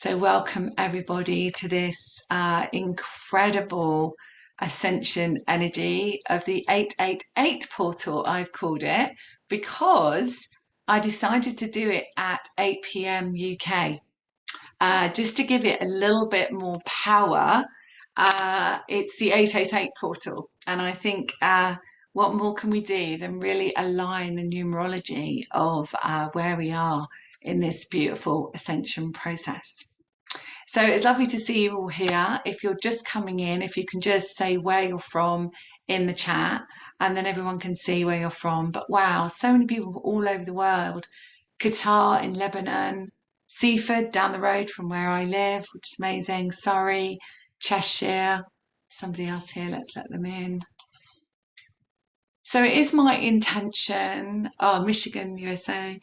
So welcome everybody to this incredible ascension energy of the 888 portal, I've called it, because I decided to do it at 8 p.m. UK, just to give it a little bit more power. It's the 888 portal, and I think what more can we do than really align the numerology of where we are in this beautiful ascension process. So it's lovely to see you all here. If you're just coming in, if you can just say where you're from in the chat, and then everyone can see where you're from. But wow, so many people all over the world. Qatar, in Lebanon, Seaford down the road from where I live, which is amazing. Surrey, Cheshire, somebody else here, let's let them in. So it is my intention, Michigan, USA,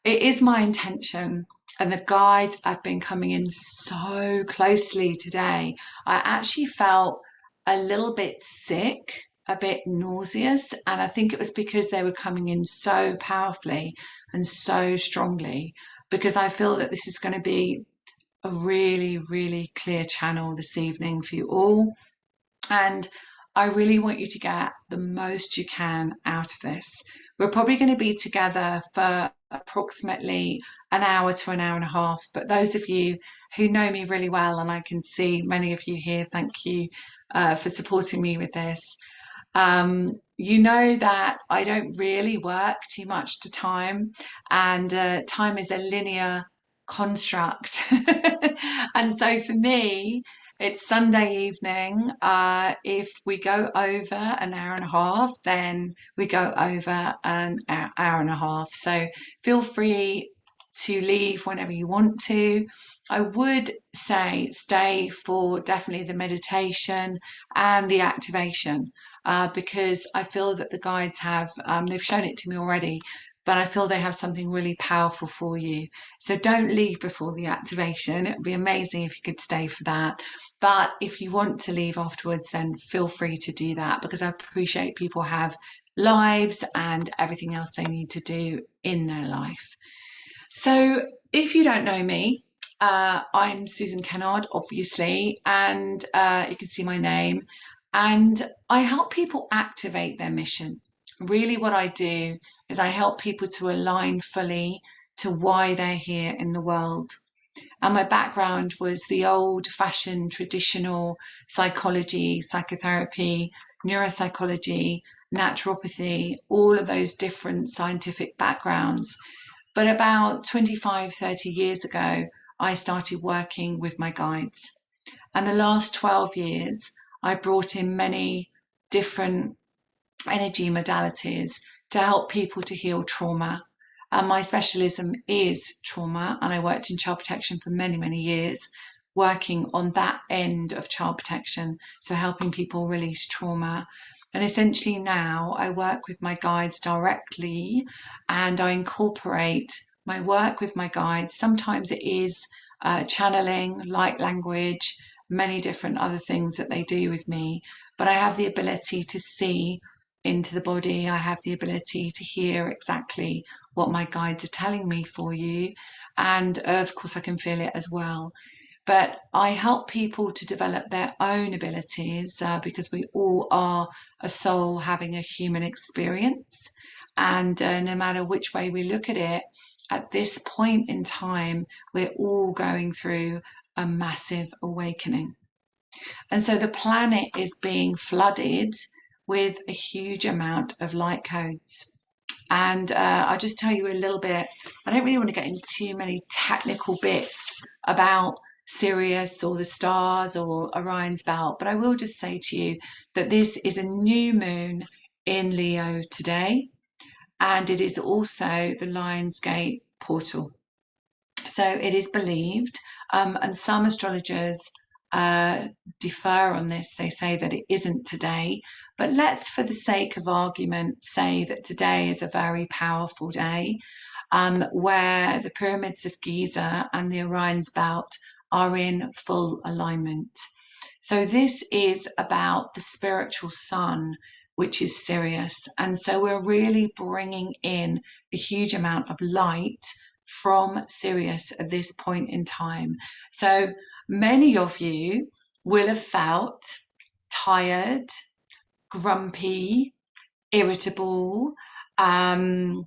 it is my intention, and the guides have been coming in so closely today. I actually felt a little bit sick, a bit nauseous, and I think it was because they were coming in so powerfully and so strongly, because I feel that this is going to be a really, really clear channel this evening for you all. And I really want you to get the most you can out of this. We're probably going to be together for approximately an hour to an hour and a half. But those of you who know me really well, and I can see many of you here, thank you for supporting me with this. You know that I don't really work too much to time, and time is a linear construct. And so for me, it's Sunday evening. If we go over an hour and a half, then we go over an hour and a half. So feel free to leave whenever you want to. I would say stay for definitely the meditation and the activation, because I feel that the guides have, they've shown it to me already, but I feel they have something really powerful for you. So don't leave before the activation. It would be amazing if you could stay for that. But if you want to leave afterwards, then feel free to do that, because I appreciate people have lives and everything else they need to do in their life. So if you don't know me, I'm Susan Kennard, obviously, and you can see my name. And I help people activate their mission. Really, what I do is I help people to align fully to why they're here in the world. And my background was the old-fashioned traditional psychology, psychotherapy, neuropsychology, naturopathy, all of those different scientific backgrounds. But about 25, 30 years ago, I started working with my guides. And the last 12 years, I brought in many different energy modalities to help people to heal trauma. And my specialism is trauma, and I worked in child protection for many, many years, working on that end of child protection, so helping people release trauma. And essentially now I work with my guides directly, and I incorporate my work with my guides. Sometimes it is channeling, light language, many different other things that they do with me, but I have the ability to see into the body. I have the ability to hear exactly what my guides are telling me for you, and of course I can feel it as well. But I help people to develop their own abilities, because we all are a soul having a human experience, and no matter which way we look at it, at this point in time we're all going through a massive awakening. And so the planet is being flooded with a huge amount of light codes. And I'll just tell you a little bit. I don't really want to get into too many technical bits about Sirius or the stars or Orion's belt, but I will just say to you that this is a new moon in Leo today, and it is also the Lionsgate portal. So it is believed, and some astrologers defer on this. They say that it isn't today, but let's, for the sake of argument, say that today is a very powerful day, where the pyramids of Giza and the Orion's belt are in full alignment. So this is about the spiritual sun, which is Sirius. And so we're really bringing in a huge amount of light from Sirius at this point in time. So many of you will have felt tired, grumpy, irritable, hot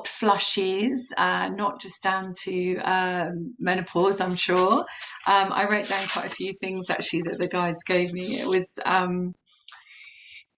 flushes, not just down to menopause, I'm sure. I wrote down quite a few things actually that the guides gave me. It was,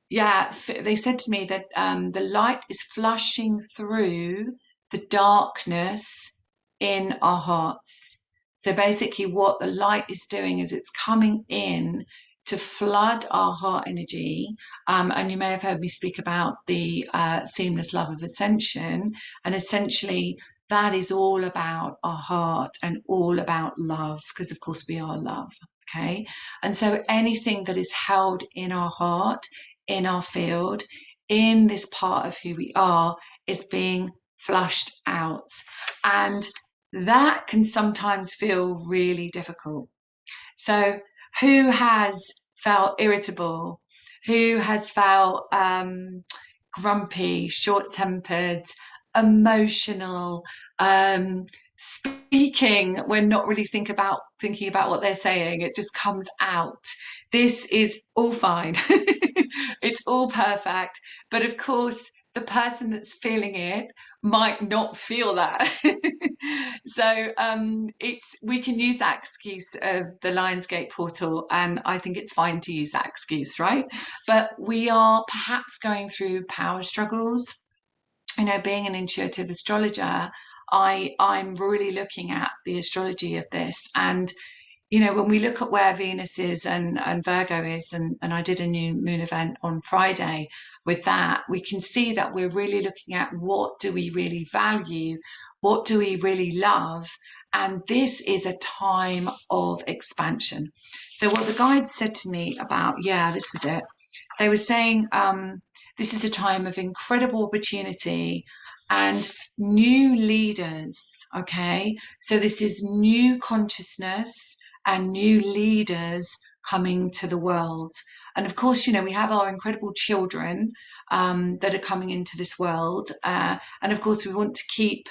they said to me that the light is flushing through the darkness in our hearts. So basically, what the light is doing is it's coming in to flood our heart energy. And you may have heard me speak about the seamless love of ascension. And essentially, that is all about our heart and all about love, because of course we are love. Okay. And so anything that is held in our heart, in our field, in this part of who we are, is being flushed out. And that can sometimes feel really difficult. So who has felt irritable? Who has felt grumpy, short-tempered, emotional, speaking when not really thinking about what they're saying? It just comes out. This is all fine. It's all perfect. But of course, the person that's feeling it might not feel that. So we can use that excuse of the Lionsgate portal, and I think it's fine to use that excuse, right? But we are perhaps going through power struggles. You know, being an intuitive astrologer, I'm really looking at the astrology of this. And you know, when we look at where Venus is and Virgo is, and I did a new moon event on Friday with that, we can see that we're really looking at what do we really value, what do we really love, and this is a time of expansion. So what the guides said to me about, this was it. They were saying this is a time of incredible opportunity and new leaders, okay? So this is new consciousness and new leaders coming to the world. And of course, you know, we have our incredible children that are coming into this world. And of course, we want to keep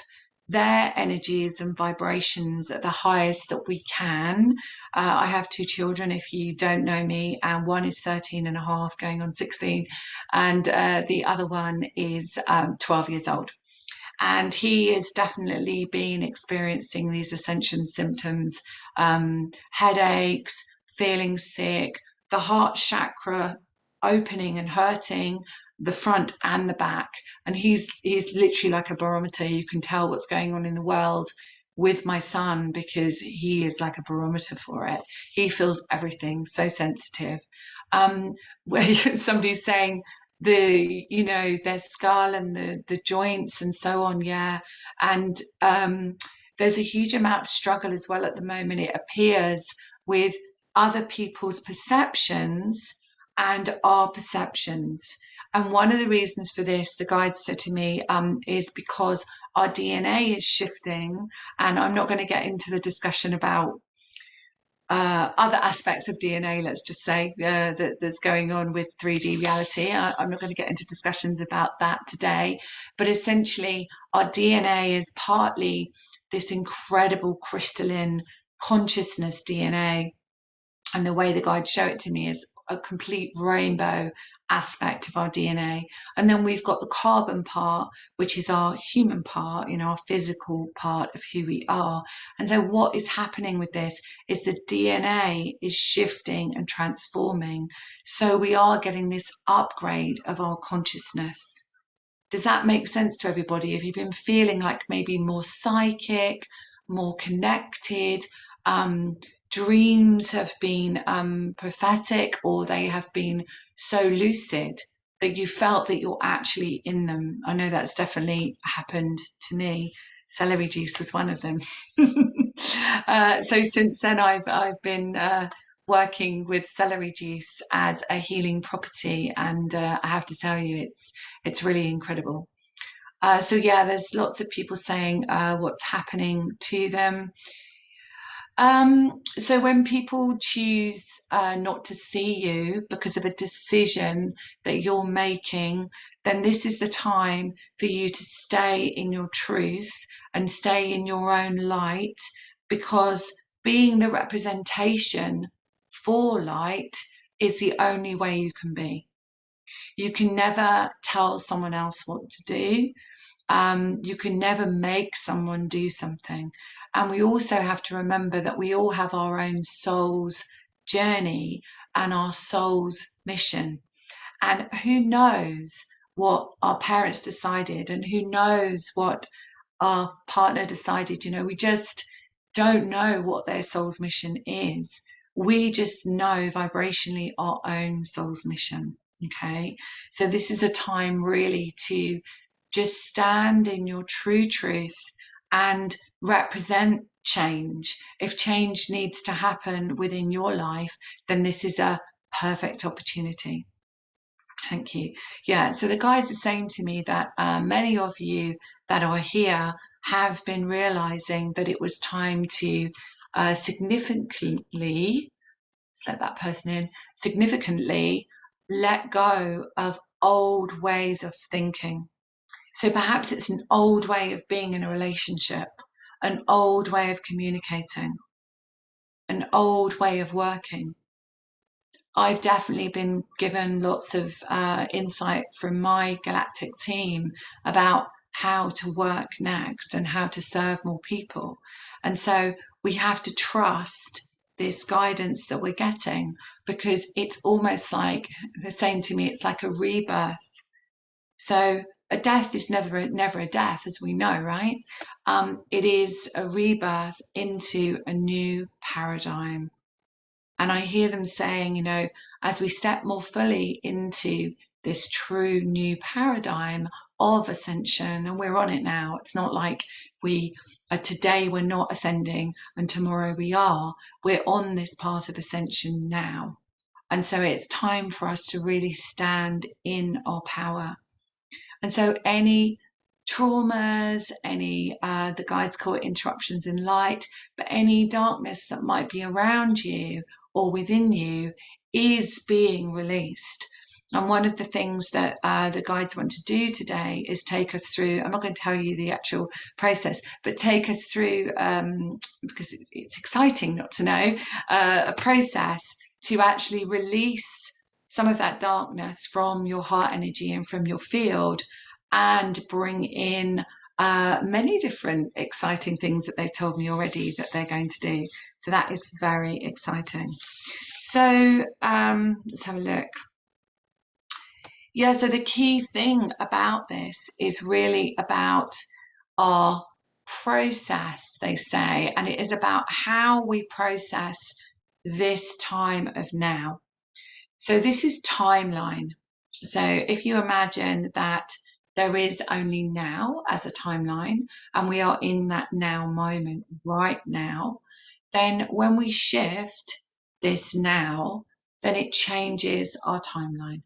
their energies and vibrations at the highest that we can. I have two children, if you don't know me, and one is 13 and a half going on 16, and the other one is 12 years old. And he has definitely been experiencing these ascension symptoms, headaches, feeling sick, the heart chakra opening and hurting, the front and the back. And he's literally like a barometer. You can tell what's going on in the world with my son because he is like a barometer for it. He feels everything, so sensitive. Where somebody's saying, their skull and the joints and so on, and there's a huge amount of struggle as well at the moment, it appears, with other people's perceptions and our perceptions. And one of the reasons for this, the guide said to me, is because our DNA is shifting. And I'm not going to get into the discussion about other aspects of DNA, let's just say, that's going on with 3D reality. I'm not going to get into discussions about that today, but essentially our DNA is partly this incredible crystalline consciousness DNA. And the way the guides show it to me is a complete rainbow aspect of our DNA. And then we've got the carbon part, which is our human part, you know, our physical part of who we are. And so what is happening with this is the DNA is shifting and transforming. So we are getting this upgrade of our consciousness. Does that make sense to everybody? Have you been feeling like maybe more psychic, more connected? Dreams have been prophetic, or they have been so lucid that you felt that you're actually in them. I know that's definitely happened to me. Celery juice was one of them. So since then, I've been working with celery juice as a healing property, and I have to tell you, it's really incredible. So there's lots of people saying what's happening to them. So when people choose not to see you because of a decision that you're making, then this is the time for you to stay in your truth and stay in your own light, because being the representation for light is the only way you can be. You can never tell someone else what to do. You can never make someone do something. And we also have to remember that we all have our own soul's journey and our soul's mission. And who knows what our parents decided, and who knows what our partner decided. We just don't know what their soul's mission is. We just know vibrationally our own soul's mission. Okay. So this is a time really to just stand in your true truth and represent change. If change needs to happen within your life, then this is a perfect opportunity. Thank you. Yeah, so the guides are saying to me that many of you that are here have been realizing that it was time to significantly, let's let that person in, significantly let go of old ways of thinking. So perhaps it's an old way of being in a relationship, an old way of communicating, an old way of working. I've definitely been given lots of insight from my galactic team about how to work next and how to serve more people. And so we have to trust this guidance that we're getting, because it's almost like they're saying to me, it's like a rebirth. So a death is never a death, as we know, right? It is a rebirth into a new paradigm. And I hear them saying, as we step more fully into this true new paradigm of ascension, and we're on it now. It's not like today we're not ascending and tomorrow we are. We're on this path of ascension now. And so it's time for us to really stand in our power. And so any traumas, the guides call it interruptions in light, but any darkness that might be around you or within you is being released. And one of the things that the guides want to do today is take us through, I'm not going to tell you the actual process, but take us through, because it's exciting not to know, a process to actually release some of that darkness from your heart energy and from your field, and bring in many different exciting things that they've told me already that they're going to do. So that is very exciting. So let's have a look. Yeah, so the key thing about this is really about our process, they say, and it is about how we process this time of now. So this is timeline. So if you imagine that there is only now as a timeline, and we are in that now moment right now, then when we shift this now, then it changes our timeline.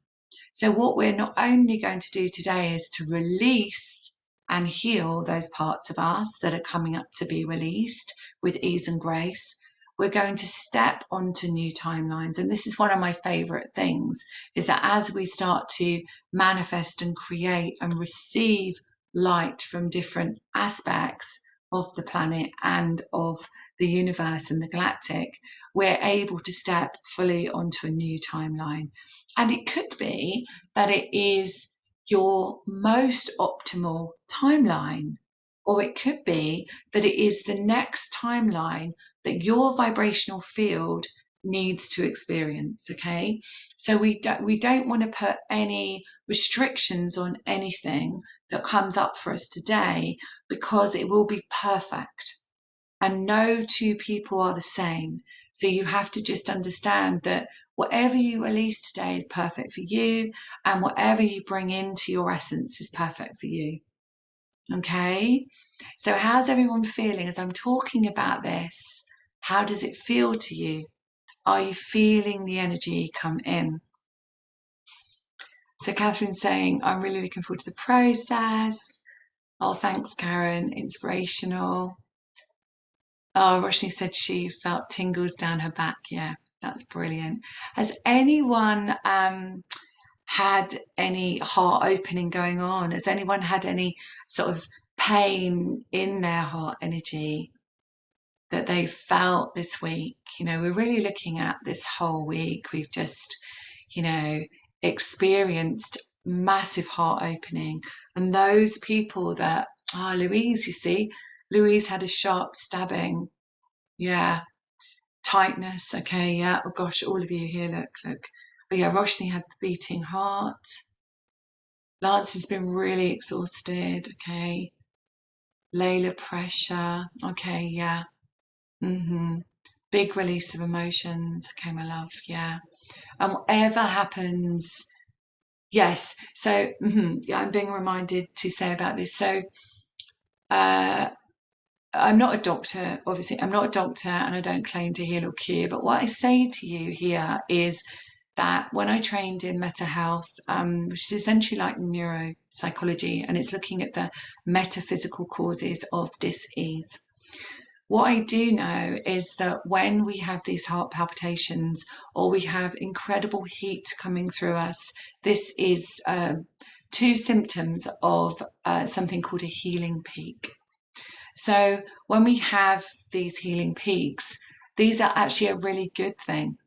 So what we're not only going to do today is to release and heal those parts of us that are coming up to be released with ease and grace. We're going to step onto new timelines. And this is one of my favorite things, is that as we start to manifest and create and receive light from different aspects of the planet and of the universe and the galactic, we're able to step fully onto a new timeline. And it could be that it is your most optimal timeline, or it could be that it is the next timeline that your vibrational field needs to experience. Okay, so we don't want to put any restrictions on anything that comes up for us today, because it will be perfect, and no two people are the same. So you have to just understand that whatever you release today is perfect for you, and whatever you bring into your essence is perfect for you. Okay, so how's everyone feeling as I'm talking about this? How does it feel to you? Are you feeling the energy come in? So Catherine's saying, I'm really looking forward to the process. Oh, thanks, Karen. Inspirational. Oh, Roshni said she felt tingles down her back. Yeah, that's brilliant. Has anyone had any heart opening going on? Has anyone had any sort of pain in their heart energy that they felt this week? You know, we're really looking at this whole week. We've just, you know, experienced massive heart opening. And those people that, Louise, you see, Louise had a sharp stabbing. Yeah, tightness. Okay, yeah. Oh gosh, all of you here, look. Oh yeah, Roshni had the beating heart. Lance has been really exhausted. Okay. Layla pressure. Okay, yeah. Big release of emotions. Okay, my love. Yeah. And whatever happens, yes. So, yeah, I'm being reminded to say about this. So, uh, I'm not a doctor, obviously. I'm not a doctor and I don't claim to heal or cure. But what I say to you here is that when I trained in meta health, which is essentially like neuropsychology, and it's looking at the metaphysical causes of dis-ease. What I do know is that when we have these heart palpitations or we have incredible heat coming through us, this is two symptoms of something called a healing peak. So when we have these healing peaks, these are actually a really good thing.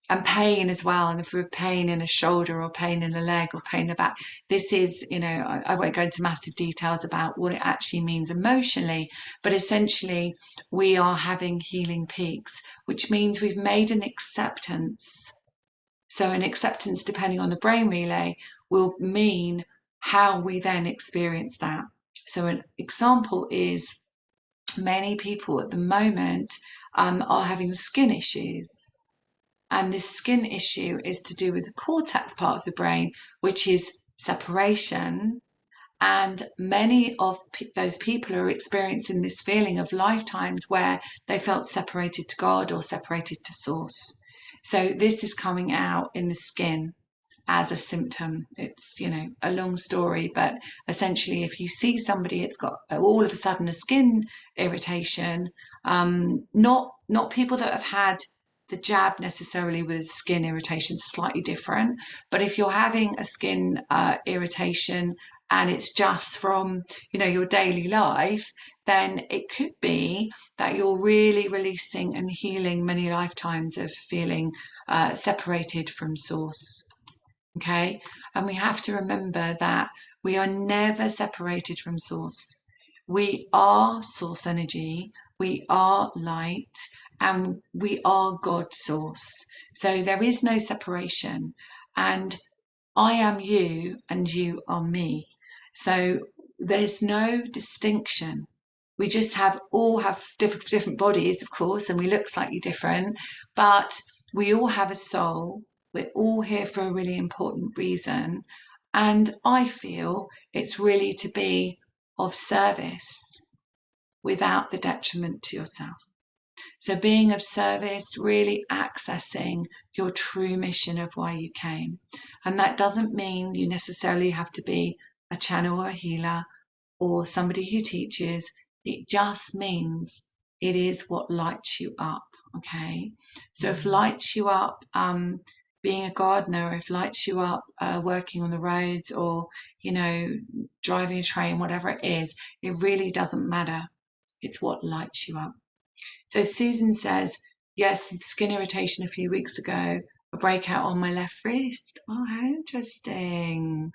And pain as well. And if we're pain in a shoulder or pain in a leg or pain in the back, this is, you know, I won't go into massive details about what it actually means emotionally, but essentially we are having healing peaks, which means we've made an acceptance. So an acceptance, depending on the brain relay, will mean how we then experience that. So an example is many people at the moment are having skin issues. And this skin issue is to do with the cortex part of the brain, which is separation. And many of those people are experiencing this feeling of lifetimes where they felt separated to God or separated to Source. So this is coming out in the skin as a symptom. It's, you know, a long story, but essentially if you see somebody it's got all of a sudden a skin irritation, not people that have had the jab necessarily with skin irritation, slightly different, but if you're having a skin irritation and it's just from, you know, your daily life, then it could be that you're really releasing and healing many lifetimes of feeling separated from Source. Okay, and we have to remember that we are never separated from Source. We are Source energy, we are light, and we are God Source. So there is no separation, and I am you and you are me. So there's no distinction. We just all have different bodies, of course, and we look slightly different, but we all have a soul. We're all here for a really important reason. And I feel it's really to be of service without the detriment to yourself. So being of service, really accessing your true mission of why you came. And that doesn't mean you necessarily have to be a channel or a healer or somebody who teaches. It just means it is what lights you up. Okay. So if lights you up, being a gardener, if lights you up, working on the roads or, you know, driving a train, whatever it is, it really doesn't matter. It's what lights you up. So Susan says, yes, skin irritation a few weeks ago, a breakout on my left wrist. Oh, how interesting.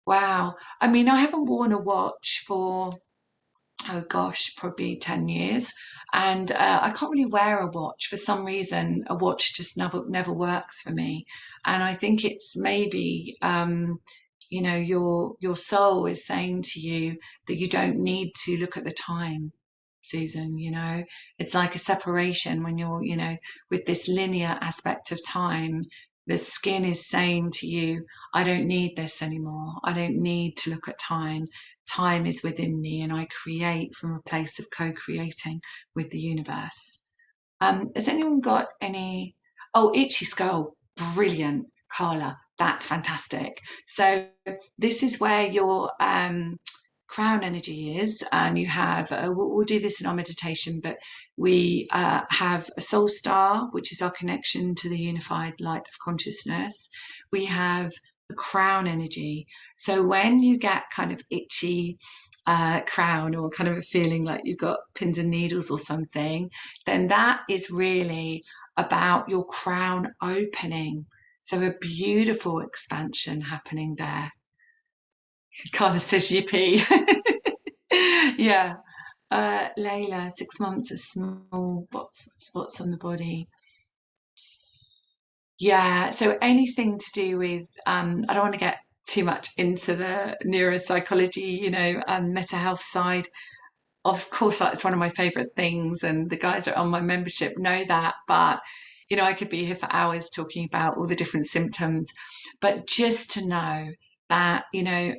Wow. I mean, I haven't worn a watch for, oh gosh, probably 10 years. And I can't really wear a watch. For some reason, a watch just never works for me. And I think it's maybe, you know, your soul is saying to you that you don't need to look at the time. Susan, you know, it's like a separation when you're, you know, with this linear aspect of time, the skin is saying to you, I don't need this anymore. I don't need to look at time. Time is within me and I create from a place of co-creating with the universe. Has anyone got any? Oh, itchy skull. Brilliant, Carla. That's fantastic. So this is where your crown energy is, and you have, we'll do this in our meditation, but we have a soul star, which is our connection to the unified light of consciousness. We have the crown energy. So when you get kind of itchy crown, or kind of a feeling like you've got pins and needles or something, then that is really about your crown opening. So a beautiful expansion happening there. Carla says yippee. Yeah. Layla, 6 months of small spots on the body. Yeah, so anything to do with, I don't want to get too much into the neuropsychology, mental health side. Of course, that's one of my favorite things, and the guys that are on my membership know that. But, I could be here for hours talking about all the different symptoms. But just to know that,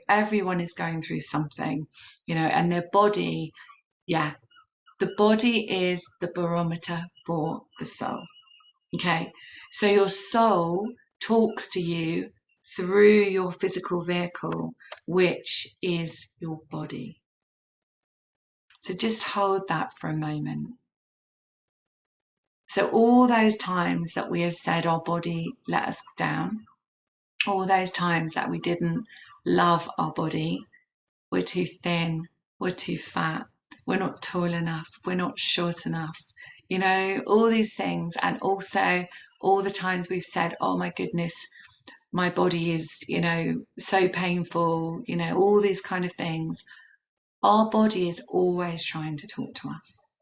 everyone is going through something, and their body, yeah, the body is the barometer for the soul. Okay. So your soul talks to you through your physical vehicle, which is your body. So just hold that for a moment. So all those times that we have said our body let us down, all those times that we didn't love our body, we're too thin, we're too fat, we're not tall enough, we're not short enough, all these things. And also all the times we've said, oh my goodness, my body is, so painful, all these kind of things. Our body is always trying to talk to us.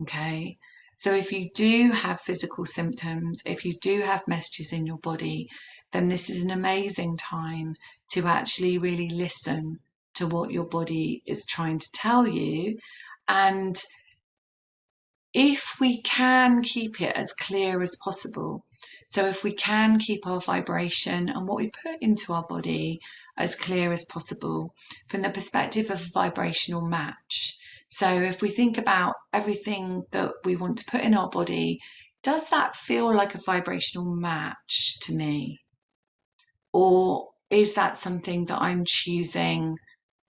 Okay. So if you do have physical symptoms, if you do have messages in your body, then this is an amazing time to actually really listen to what your body is trying to tell you. And if we can keep it as clear as possible, so if we can keep our vibration and what we put into our body as clear as possible from the perspective of a vibrational match. So if we think about everything that we want to put in our body, does that feel like a vibrational match to me? Or is that something that I'm choosing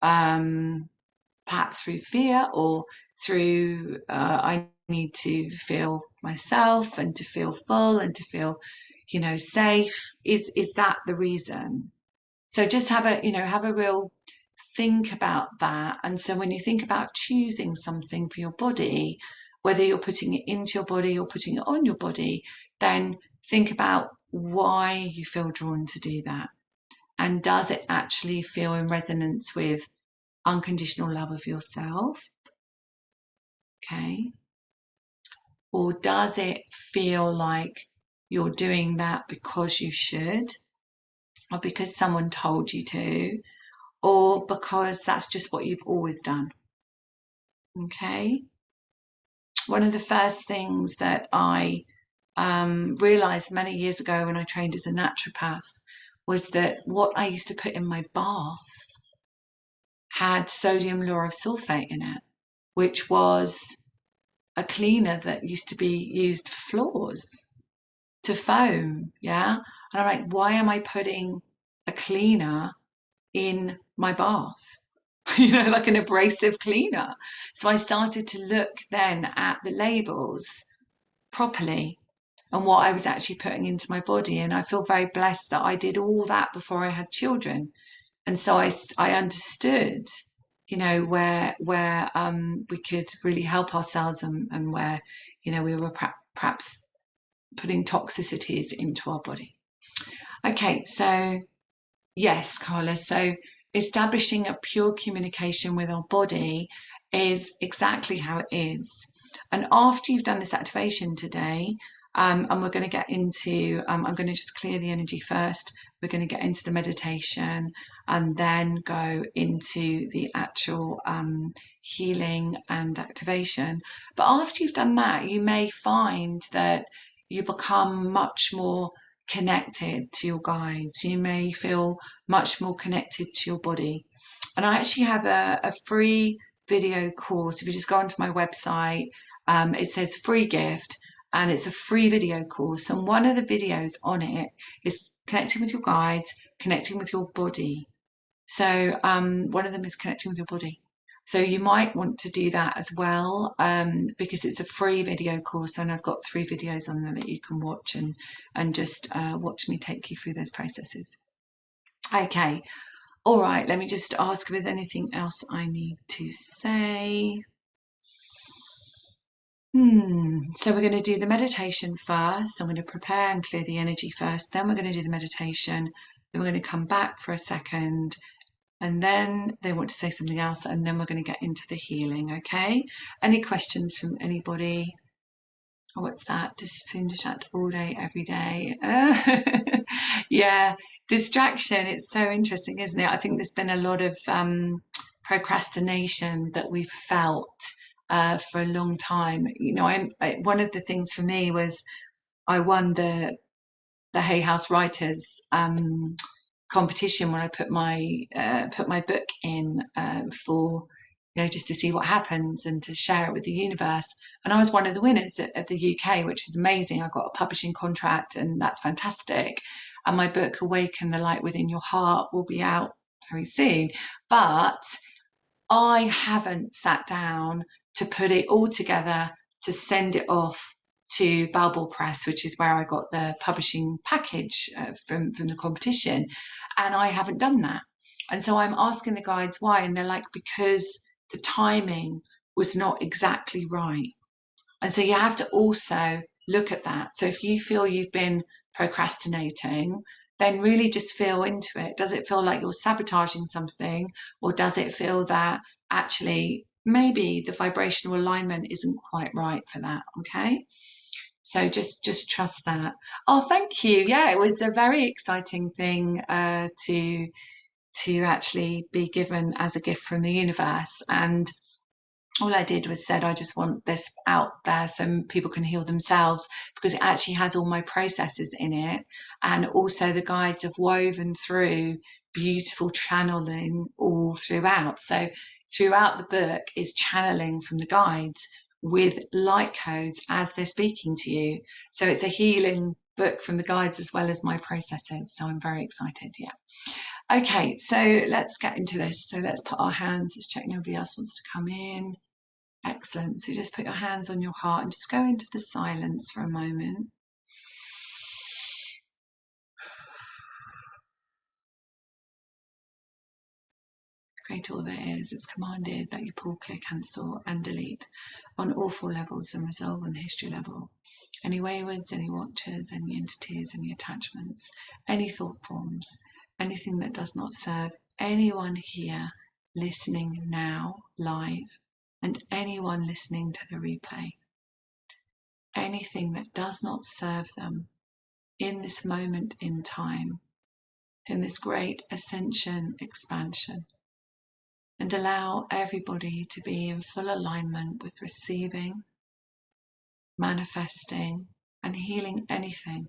perhaps through fear, or through I need to feel myself and to feel full and to feel, safe? Is that the reason? So just have a real think about that. And so when you think about choosing something for your body, whether you're putting it into your body or putting it on your body, then think about why you feel drawn to do that. And does it actually feel in resonance with unconditional love of yourself? Okay. Or does it feel like you're doing that because you should, or because someone told you to, or because that's just what you've always done? Okay. One of the first things that I realized many years ago when I trained as a naturopath was that what I used to put in my bath had sodium lauryl sulfate in it, which was a cleaner that used to be used for floors to foam. Yeah. And I'm like, why am I putting a cleaner in my bath? Like an abrasive cleaner. So I started to look then at the labels properly and what I was actually putting into my body. And I feel very blessed that I did all that before I had children. And so I understood, where we could really help ourselves, and where, we were perhaps putting toxicities into our body. Okay, so yes, Carla. So establishing a pure communication with our body is exactly how it is. And after you've done this activation today, and we're going to get into, I'm going to just clear the energy first. We're going to get into the meditation and then go into the actual healing and activation. But after you've done that, you may find that you become much more connected to your guides. You may feel much more connected to your body. And I actually have a free video course. If you just go onto my website, it says free gift, and it's a free video course. And one of the videos on it is connecting with your guides, connecting with your body. So one of them is connecting with your body. So you might want to do that as well, because it's a free video course, and I've got 3 videos on there that you can watch and just watch me take you through those processes. Okay, all right, let me just ask if there's anything else I need to say. So we're going to do the meditation first. I'm going to prepare and clear the energy first. Then we're going to do the meditation. Then we're going to come back for a second. And then they want to say something else. And then we're going to get into the healing. Okay. Any questions from anybody? Oh, what's that? Just distract all day, every day. Yeah. Distraction. It's so interesting, isn't it? I think there's been a lot of procrastination that we've felt for a long time. You know, one of the things for me was I won the Hay House Writers competition when I put my book in for, you know, just to see what happens and to share it with the universe. And I was one of the winners of the UK, which is amazing. I got a publishing contract, and that's fantastic. And my book, Awaken, the Light Within Your Heart, will be out very soon. But I haven't sat down to put it all together to send it off to Balbor Press, which is where I got the publishing package from the competition. And I haven't done that. And so I'm asking the guides why. And they're like, because the timing was not exactly right. And so you have to also look at that. So if you feel you've been procrastinating, then really just feel into it. Does it feel like you're sabotaging something, or does it feel that actually maybe the vibrational alignment isn't quite right for that? Okay. So just trust that. Oh, thank you. Yeah, it was a very exciting thing to actually be given as a gift from the universe. And all I did was said, I just want this out there so people can heal themselves, because it actually has all my processes in it. And also the guides have woven through beautiful channeling all throughout. So throughout the book is channeling from the guides with light codes as they're speaking to you. So it's a healing book from the guides as well as my processes. So I'm very excited. Yeah. Okay, so let's get into this. So let's put our hands, let's check nobody else wants to come in. Excellent. So just put your hands on your heart and just go into the silence for a moment. Create all there is. It's commanded that you pull, clear, cancel, and delete on all 4 levels and resolve on the history level. Any waywards, any watchers, any entities, any attachments, any thought forms, anything that does not serve anyone here listening now live, and anyone listening to the replay. Anything that does not serve them in this moment in time, in this great ascension expansion, and allow everybody to be in full alignment with receiving, manifesting, and healing anything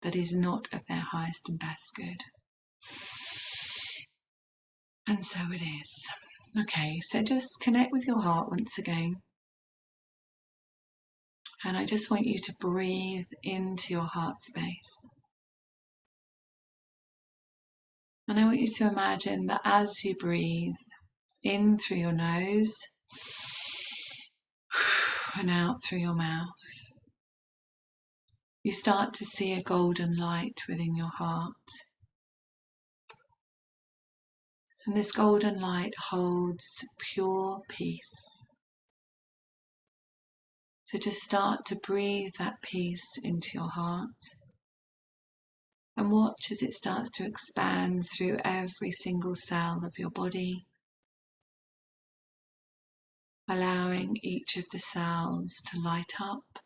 that is not of their highest and best good. And so it is. Okay, so just connect with your heart once again. And I just want you to breathe into your heart space. And I want you to imagine that as you breathe in through your nose and out through your mouth, you start to see a golden light within your heart. And this golden light holds pure peace. So just start to breathe that peace into your heart and watch as it starts to expand through every single cell of your body, allowing each of the cells to light up.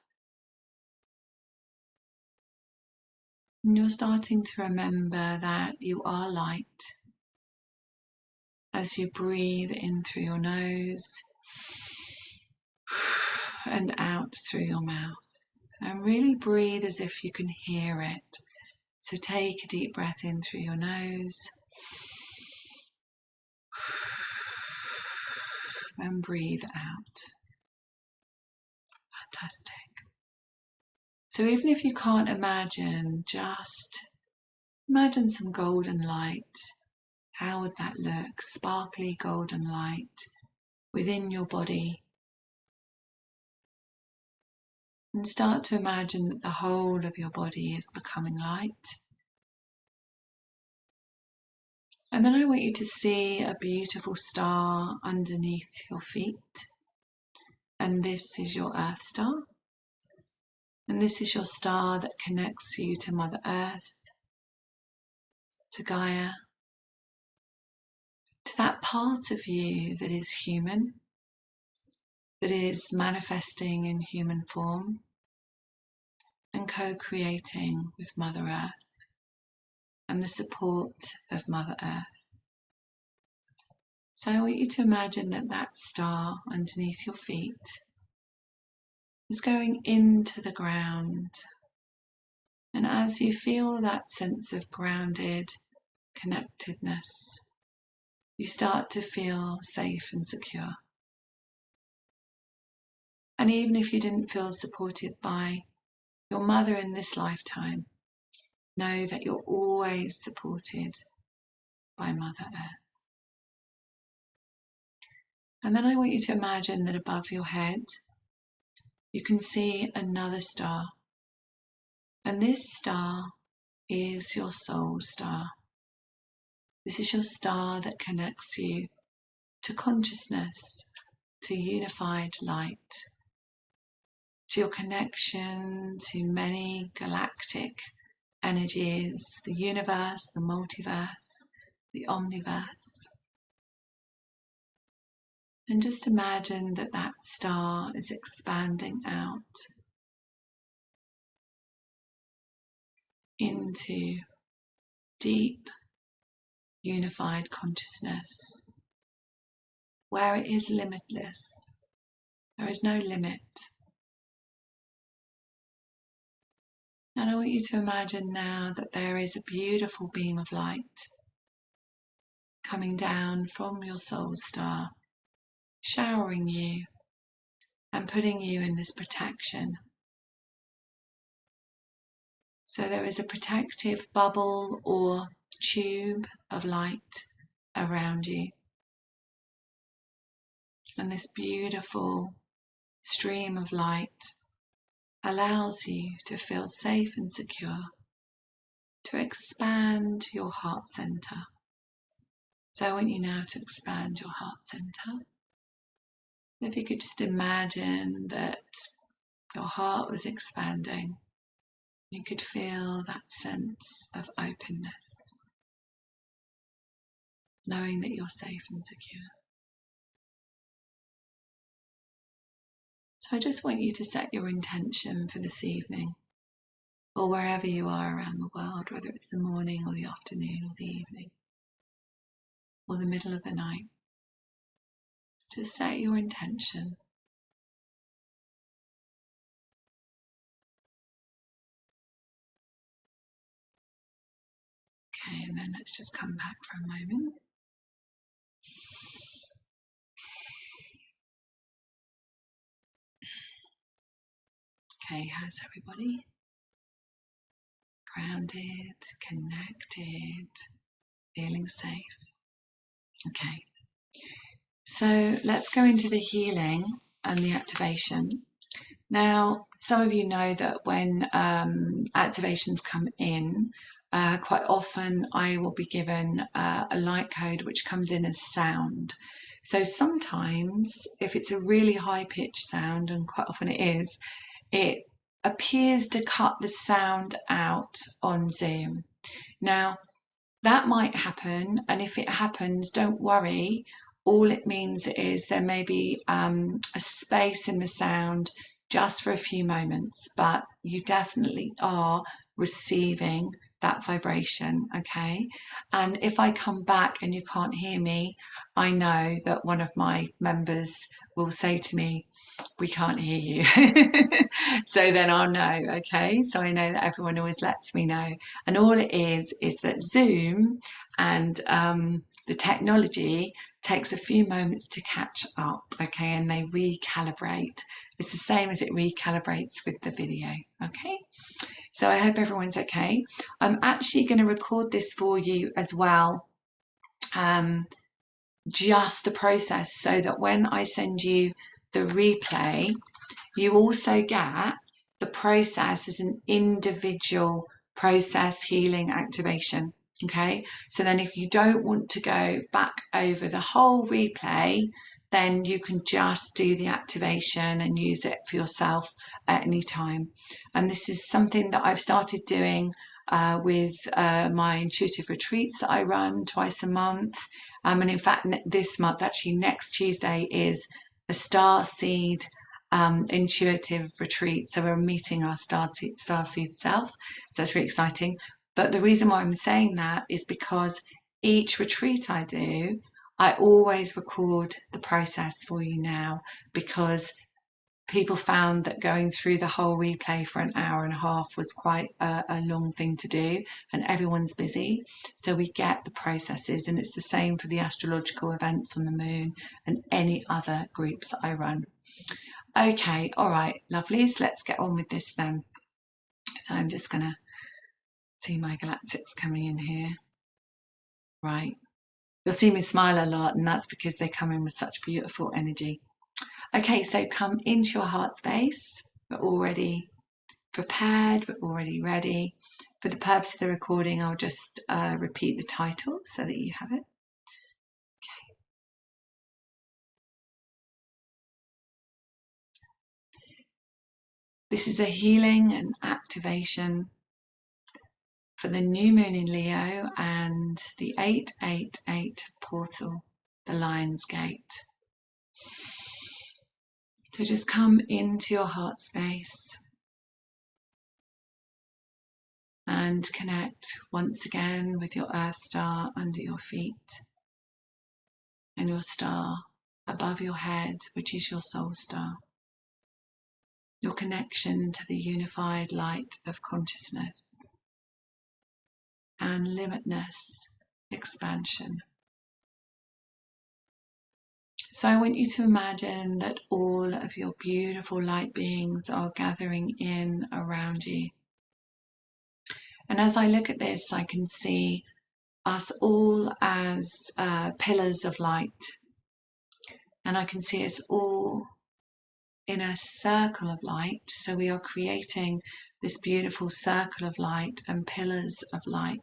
And you're starting to remember that you are light as you breathe in through your nose and out through your mouth. And really breathe as if you can hear it. So take a deep breath in through your nose and breathe out. Fantastic. So even if you can't imagine, just imagine some golden light how would that look? Sparkly golden light within your body. And start to imagine that the whole of your body is becoming light. And then I want you to see a beautiful star underneath your feet. And this is your Earth star. And this is your star that connects you to Mother Earth, to Gaia, to that part of you that is human, that is manifesting in human form and co-creating with Mother Earth and the support of Mother Earth. So I want you to imagine that that star underneath your feet is going into the ground. And as you feel that sense of grounded connectedness, you start to feel safe and secure. And even if you didn't feel supported by your mother in this lifetime, know that you're always supported by Mother Earth. And then I want you to imagine that above your head, you can see another star. And this star is your soul star. This is your star that connects you to consciousness, to unified light, to your connection to many galactic energies, the universe, the multiverse, the omniverse. And just imagine that that star is expanding out into deep, unified consciousness, where it is limitless. There is no limit. And I want you to imagine now that there is a beautiful beam of light coming down from your soul star, showering you and putting you in this protection. So there is a protective bubble or tube of light around you. And this beautiful stream of light allows you to feel safe and secure, to expand your heart center. So I want you now to expand your heart center. If you could just imagine that your heart was expanding, you could feel that sense of openness, knowing that you're safe and secure. So I just want you to set your intention for this evening, or wherever you are around the world, whether it's the morning or the afternoon or the evening, or the middle of the night. Just set your intention. Okay, and then let's just come back for a moment. Okay, how's everybody? Grounded, connected, feeling safe. Okay, so let's go into the healing and the activation. Now, some of you know that when activations come in, quite often I will be given a light code which comes in as sound. So sometimes if it's a really high pitched sound, and quite often it is, it appears to cut the sound out on Zoom. Now, that might happen, and if it happens, don't worry. All it means is there may be a space in the sound just for a few moments, but you definitely are receiving that vibration, okay? And if I come back and you can't hear me, I know that one of my members will say to me, we can't hear you. So then I'll know, okay? So I know that everyone always lets me know. And all it is that Zoom and the technology takes a few moments to catch up, okay? And they recalibrate. It's the same as it recalibrates with the video, okay? So I hope everyone's okay. I'm actually going to record this for you as well just the process, so that when I send you the replay, you also get the process as an individual process healing activation. Okay, so then if you don't want to go back over the whole replay, then you can just do the activation and use it for yourself at any time. And this is something that I've started doing with my intuitive retreats that I run twice a month. And in fact, this month, actually next Tuesday, is a star seed intuitive retreat. So we're meeting our starseed self. So that's really exciting. But the reason why I'm saying that is because each retreat I do, I always record the process for you now, because people found that going through the whole replay for an hour and a half was quite a long thing to do, and everyone's busy. So we get the processes, and it's the same for the astrological events on the moon and any other groups that I run. Okay, all right, lovelies, let's get on with this then. So I'm just going to see my galactics coming in here. Right. You'll see me smile a lot, and that's because they come in with such beautiful energy. Okay, so come into your heart space. We're already prepared, we're already ready. For the purpose of the recording, I'll just repeat the title so that you have it. Okay. This is a healing and activation for the new moon in Leo and the 888 portal, the Lion's Gate. So just come into your heart space and connect once again with your Earth star under your feet and your star above your head, which is your soul star. Your connection to the unified light of consciousness and limitless expansion. So I want you to imagine that all of your beautiful light beings are gathering in around you. And as I look at this, I can see us all as pillars of light. And I can see us all in a circle of light. So we are creating this beautiful circle of light and pillars of light.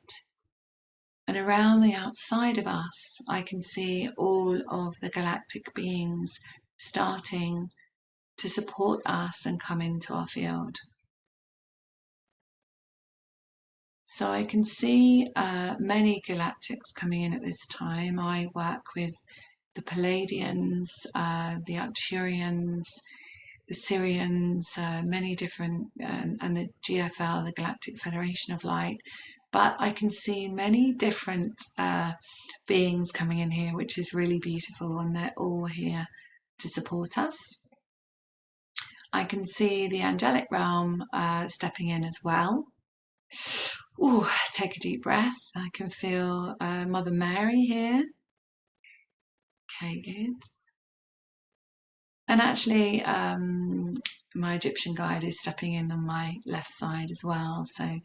And around the outside of us, I can see all of the galactic beings starting to support us and come into our field. So I can see many galactics coming in at this time. I work with the Palladians, the Arcturians, the Syrians, many different, and the GFL, the Galactic Federation of Light. But I can see many different beings coming in here, which is really beautiful, and they're all here to support us. I can see the angelic realm stepping in as well. Ooh, take a deep breath. I can feel Mother Mary here. Okay, good. And actually, my Egyptian guide is stepping in on my left side as well. So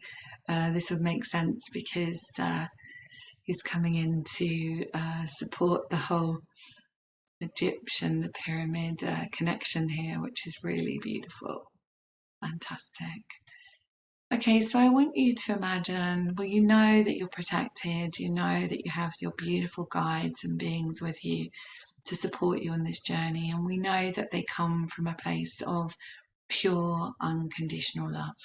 this would make sense because he's coming in to support the whole Egyptian, the pyramid connection here, which is really beautiful. Fantastic. Okay, so I want you to imagine, well, you know that you're protected, you know that you have your beautiful guides and beings with you to support you on this journey, and we know that they come from a place of pure, unconditional love.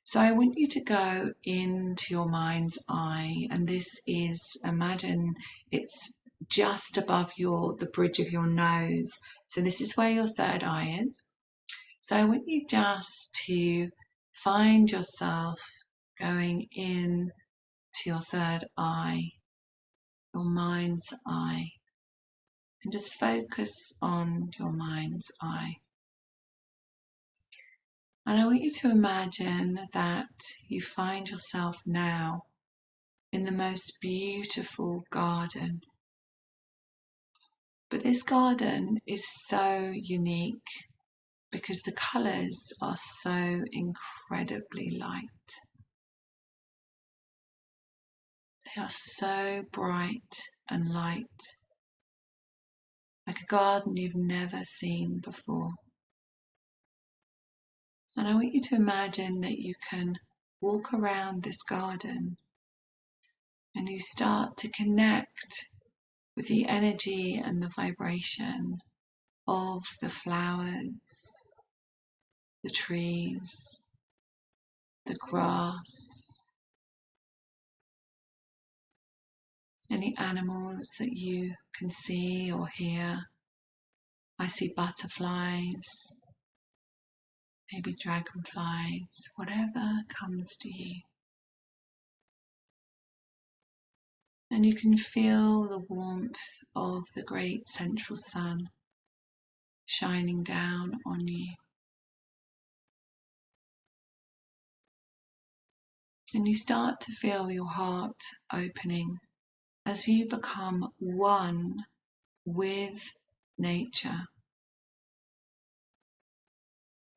So I want you to go into your mind's eye, and this is, imagine it's just above the bridge of your nose. So this is where your third eye is. So I want you just to find yourself going in to your third eye, your mind's eye, and just focus on your mind's eye. And I want you to imagine that you find yourself now in the most beautiful garden. But this garden is so unique because the colours are so incredibly light. They are so bright and light, like a garden you've never seen before. And I want you to imagine that you can walk around this garden and you start to connect with the energy and the vibration of the flowers, the trees, the grass, any animals that you can see or hear. I see butterflies, maybe dragonflies, whatever comes to you. And you can feel the warmth of the great central sun shining down on you. And you start to feel your heart opening as you become one with nature.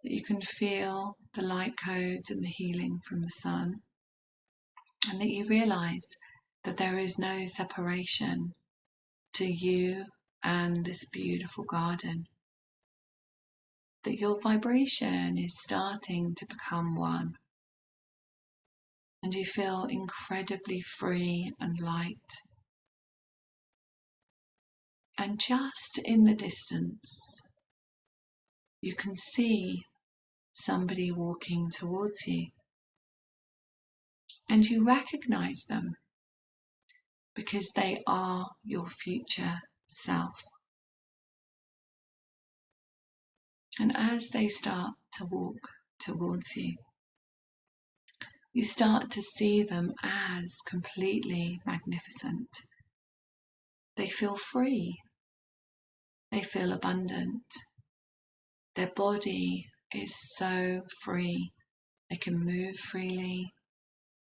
That you can feel the light codes and the healing from the sun, and that you realize that there is no separation to you and this beautiful garden. That your vibration is starting to become one, and you feel incredibly free and light. And just in the distance, you can see somebody walking towards you, and you recognize them because they are your future self. And as they start to walk towards you, you start to see them as completely magnificent. They feel free. They feel abundant. Their body is so free. They can move freely.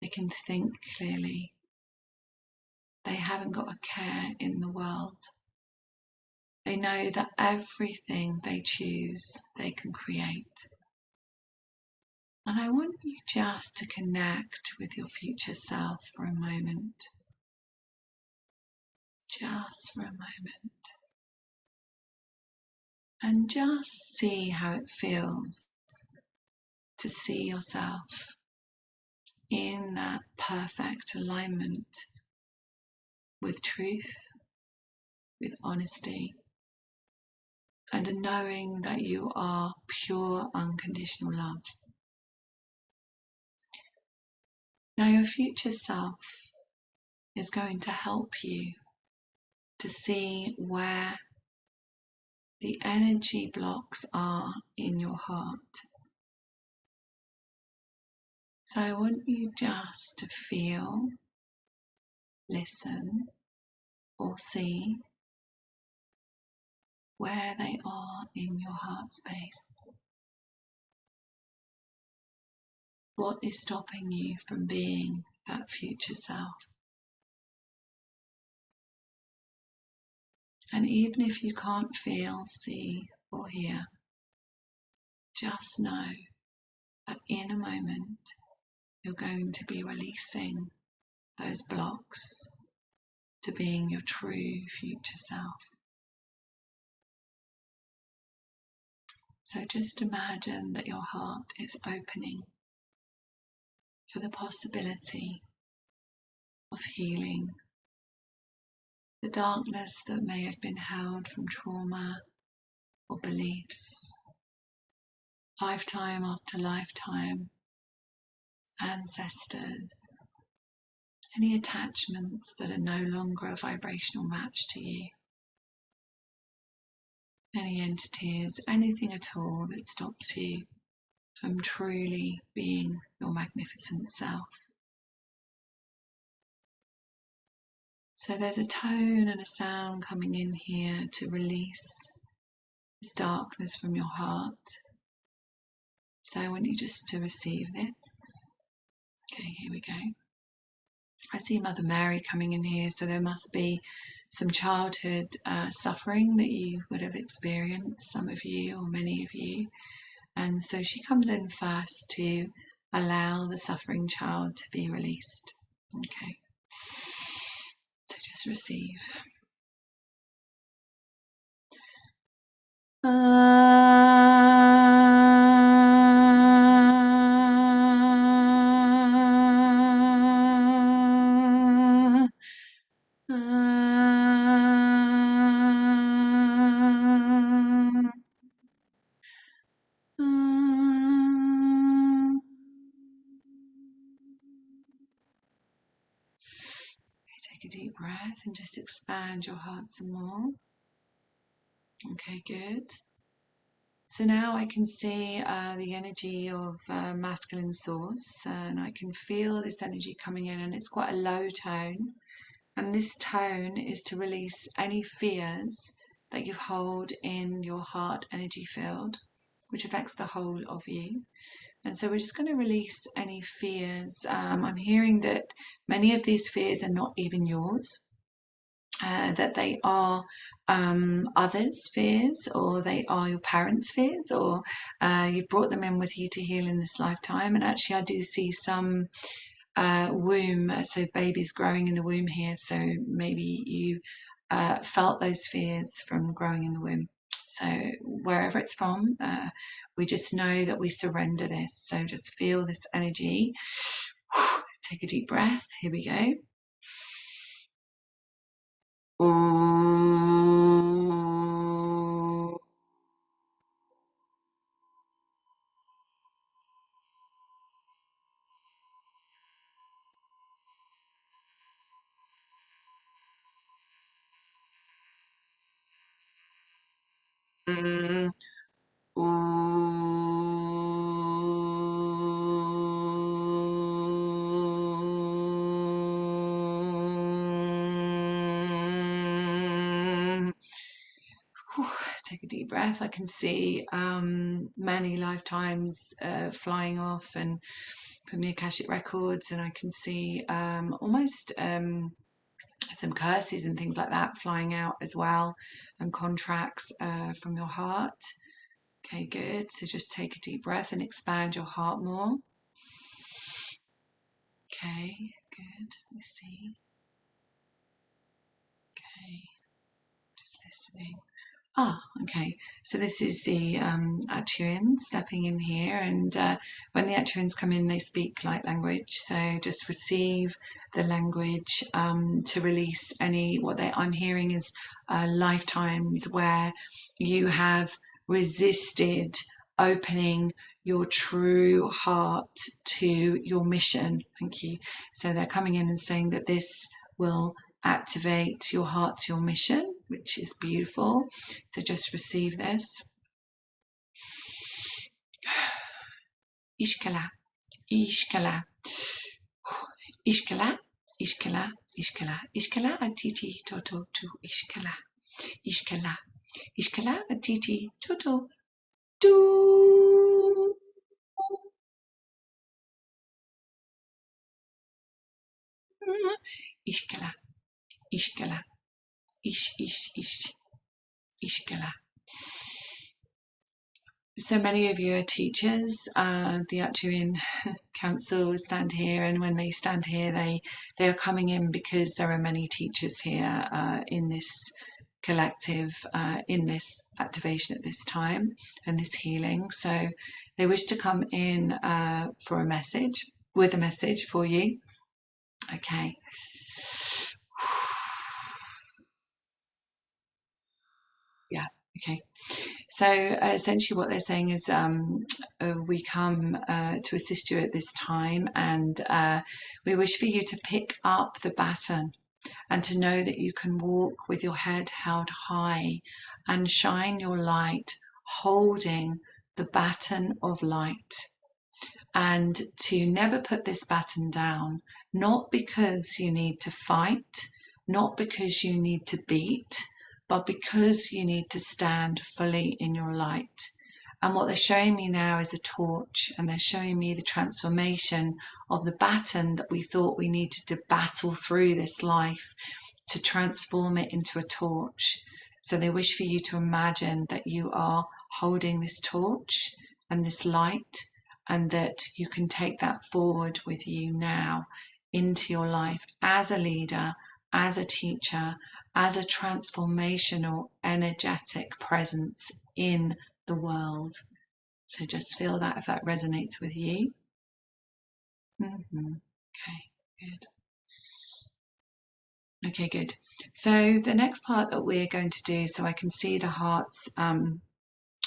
They can think clearly. They haven't got a care in the world. They know that everything they choose, they can create. And I want you just to connect with your future self for a moment. Just for a moment. And just see how it feels to see yourself in that perfect alignment with truth, with honesty, and a knowing that you are pure unconditional love. Now your future self is going to help you to see where the energy blocks are in your heart. So I want you just to feel, listen, or see where they are in your heart space. What is stopping you from being that future self? And even if you can't feel, see, or hear, just know that in a moment you're going to be releasing those blocks to being your true future self. So just imagine that your heart is opening to the possibility of healing the darkness that may have been held from trauma or beliefs, lifetime after lifetime, ancestors, any attachments that are no longer a vibrational match to you, any entities, anything at all that stops you from truly being your magnificent self. So there's a tone and a sound coming in here to release this darkness from your heart. So I want you just to receive this. Okay, here we go. I see Mother Mary coming in here, so there must be some childhood suffering that you would have experienced, some of you or many of you. And so she comes in first to allow the suffering child to be released. Okay. Just receive. Take a deep breath and just expand your heart some more. Okay, good. So now I can see the energy of masculine source, and I can feel this energy coming in, and it's quite a low tone. And this tone is to release any fears that you hold in your heart energy field, which affects the whole of you. And so we're just going to release any fears. I'm hearing that many of these fears are not even yours. That they are others' fears, or they are your parents' fears, or you've brought them in with you to heal in this lifetime. And actually, I do see some womb, so babies growing in the womb here. So maybe you felt those fears from growing in the womb. So wherever it's from, we just know that we surrender this. So just feel this energy. Take a deep breath. Here we go. Take a deep breath. I can see many lifetimes flying off and from the Akashic records, and I can see almost some curses and things like that flying out as well, and contracts from your heart. Okay, good. So just take a deep breath and expand your heart more. Okay, good. Let me see. Okay, just listening. Okay. So this is the Aturan stepping in here, and when the Aturans come in, they speak light language. So just receive the language to release any. I'm hearing is lifetimes where you have resisted opening your true heart to your mission. Thank you. So they're coming in and saying that this will activate your heart to your mission, which is beautiful. So just receive this. Ishkala, Ishkala, Ishkala, Ishkala, Ishkala, Ishkala atiti toto tu Ishkala, Ishkala, Ishkala atiti toto tu. Ishkala, Ishkala, Ish, Ishkala. So many of you are teachers. The Actuarian Council stand here, and when they stand here, they are coming in because there are many teachers here in this collective, in this activation at this time and this healing. So they wish to come in for a message, with a message for you. Okay. Yeah. Okay. So essentially what they're saying is we come to assist you at this time, and we wish for you to pick up the baton and to know that you can walk with your head held high and shine your light holding the baton of light, and to never put this baton down, not because you need to fight, not because you need to beat, but because you need to stand fully in your light. And what they're showing me now is a torch, and they're showing me the transformation of the baton that we thought we needed to battle through this life to transform it into a torch. So they wish for you to imagine that you are holding this torch and this light, and that you can take that forward with you now into your life as a leader, as a teacher, as a transformational, energetic presence in the world. So just feel that if that resonates with you. Okay, good. Okay, good. So the next part that we're going to do, so I can see the hearts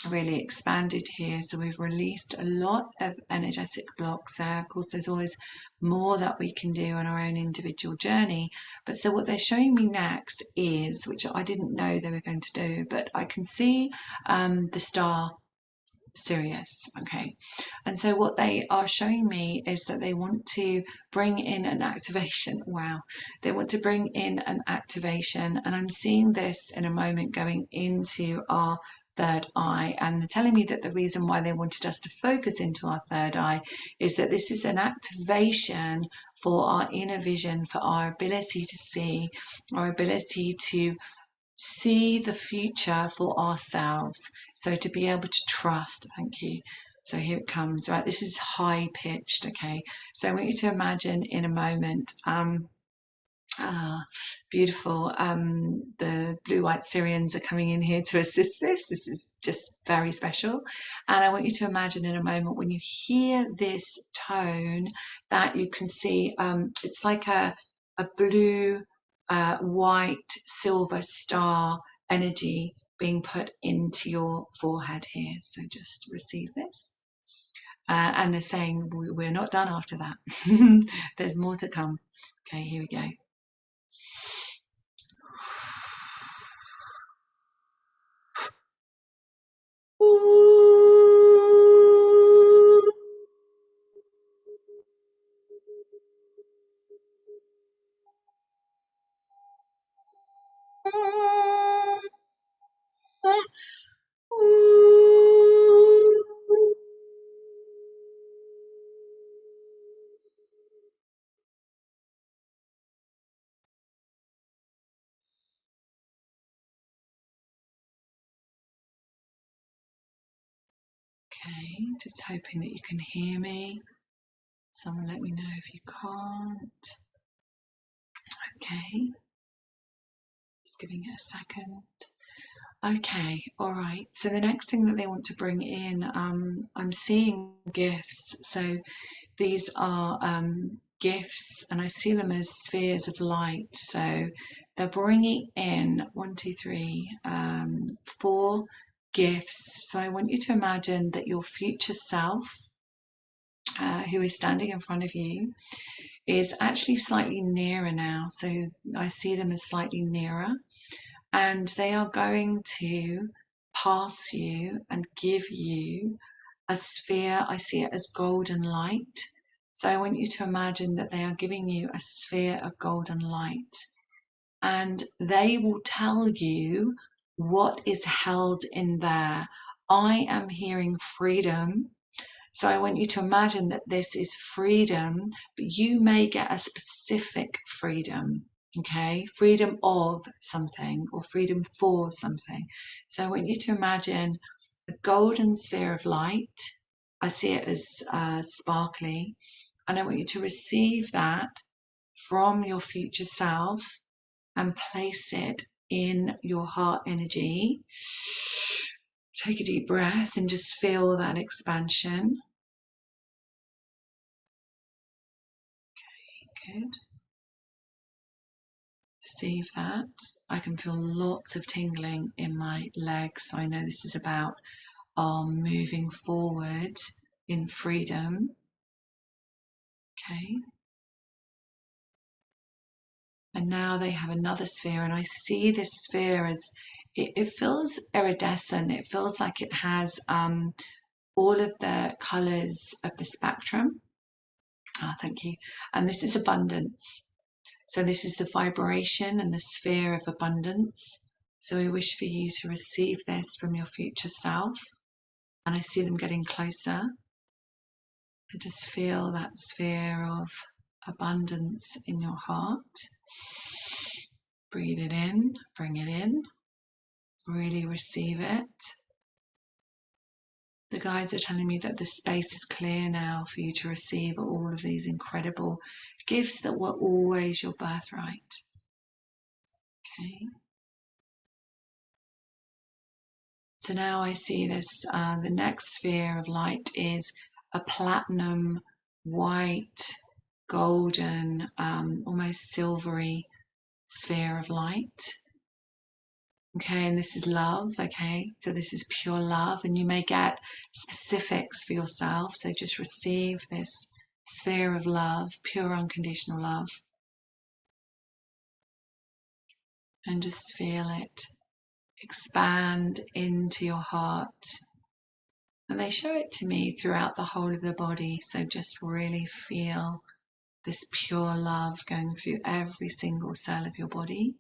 really expanded here. So we've released a lot of energetic blocks there. Of course, there's always more that we can do on our own individual journey. But so what they're showing me next is, which I didn't know they were going to do, but I can see the star Sirius. Okay. And so what they are showing me is that they want to bring in an activation. Wow. They want to bring in an activation. And I'm seeing this in a moment going into our third eye, and they're telling me that the reason why they wanted us to focus into our third eye is that this is an activation for our inner vision, for our ability to see, our ability to see the future for ourselves. So to be able to trust, thank you. So here it comes, right? This is high pitched, okay? So I want you to imagine in a moment, beautiful. The blue white Syrians are coming in here to assist this. This is just very special. And I want you to imagine in a moment when you hear this tone that you can see it's like a blue, white, silver star energy being put into your forehead here. So just receive this. And they're saying we're not done after that. There's more to come. Okay, here we go. Okay, just hoping that you can hear me. Someone let me know if you can't. Okay, just giving it a second. Okay, all right. So the next thing that they want to bring in, I'm seeing gifts. So these are gifts, and I see them as spheres of light. So they're bringing in 1, 2, 3, 4 gifts. So I want you to imagine that your future self, who is standing in front of you, is actually slightly nearer now. So I see them as slightly nearer, and they are going to pass you and give you a sphere. I see it as golden light. So I want you to imagine that they are giving you a sphere of golden light, and they will tell you what is held in there. I am hearing freedom. So I want you to imagine that this is freedom, but you may get a specific freedom, okay? Freedom of something or freedom for something. So I want you to imagine a golden sphere of light. I see it as sparkly, and I want you to receive that from your future self and place it in your heart energy. Take a deep breath and just feel that expansion. Good. Receive that. I can feel lots of tingling in my legs, so I know this is about our moving forward in freedom. Okay. And now they have another sphere, and I see this sphere as it feels iridescent. It feels like it has all of the colors of the spectrum. Thank you. And this is abundance. So this is the vibration and the sphere of abundance. So we wish for you to receive this from your future self. And I see them getting closer. So just feel that sphere of abundance in your heart. Breathe it in, bring it in, really receive it. The guides are telling me that the space is clear now for you to receive all of these incredible gifts that were always your birthright. Okay. So now I see this, the next sphere of light is a platinum, white, golden, almost silvery sphere of light. Okay, and this is love. Okay, so this is pure love, and you may get specifics for yourself. So just receive this sphere of love, pure unconditional love, and just feel it expand into your heart. And they show it to me throughout the whole of the body. So just really feel this pure love going through every single cell of your body.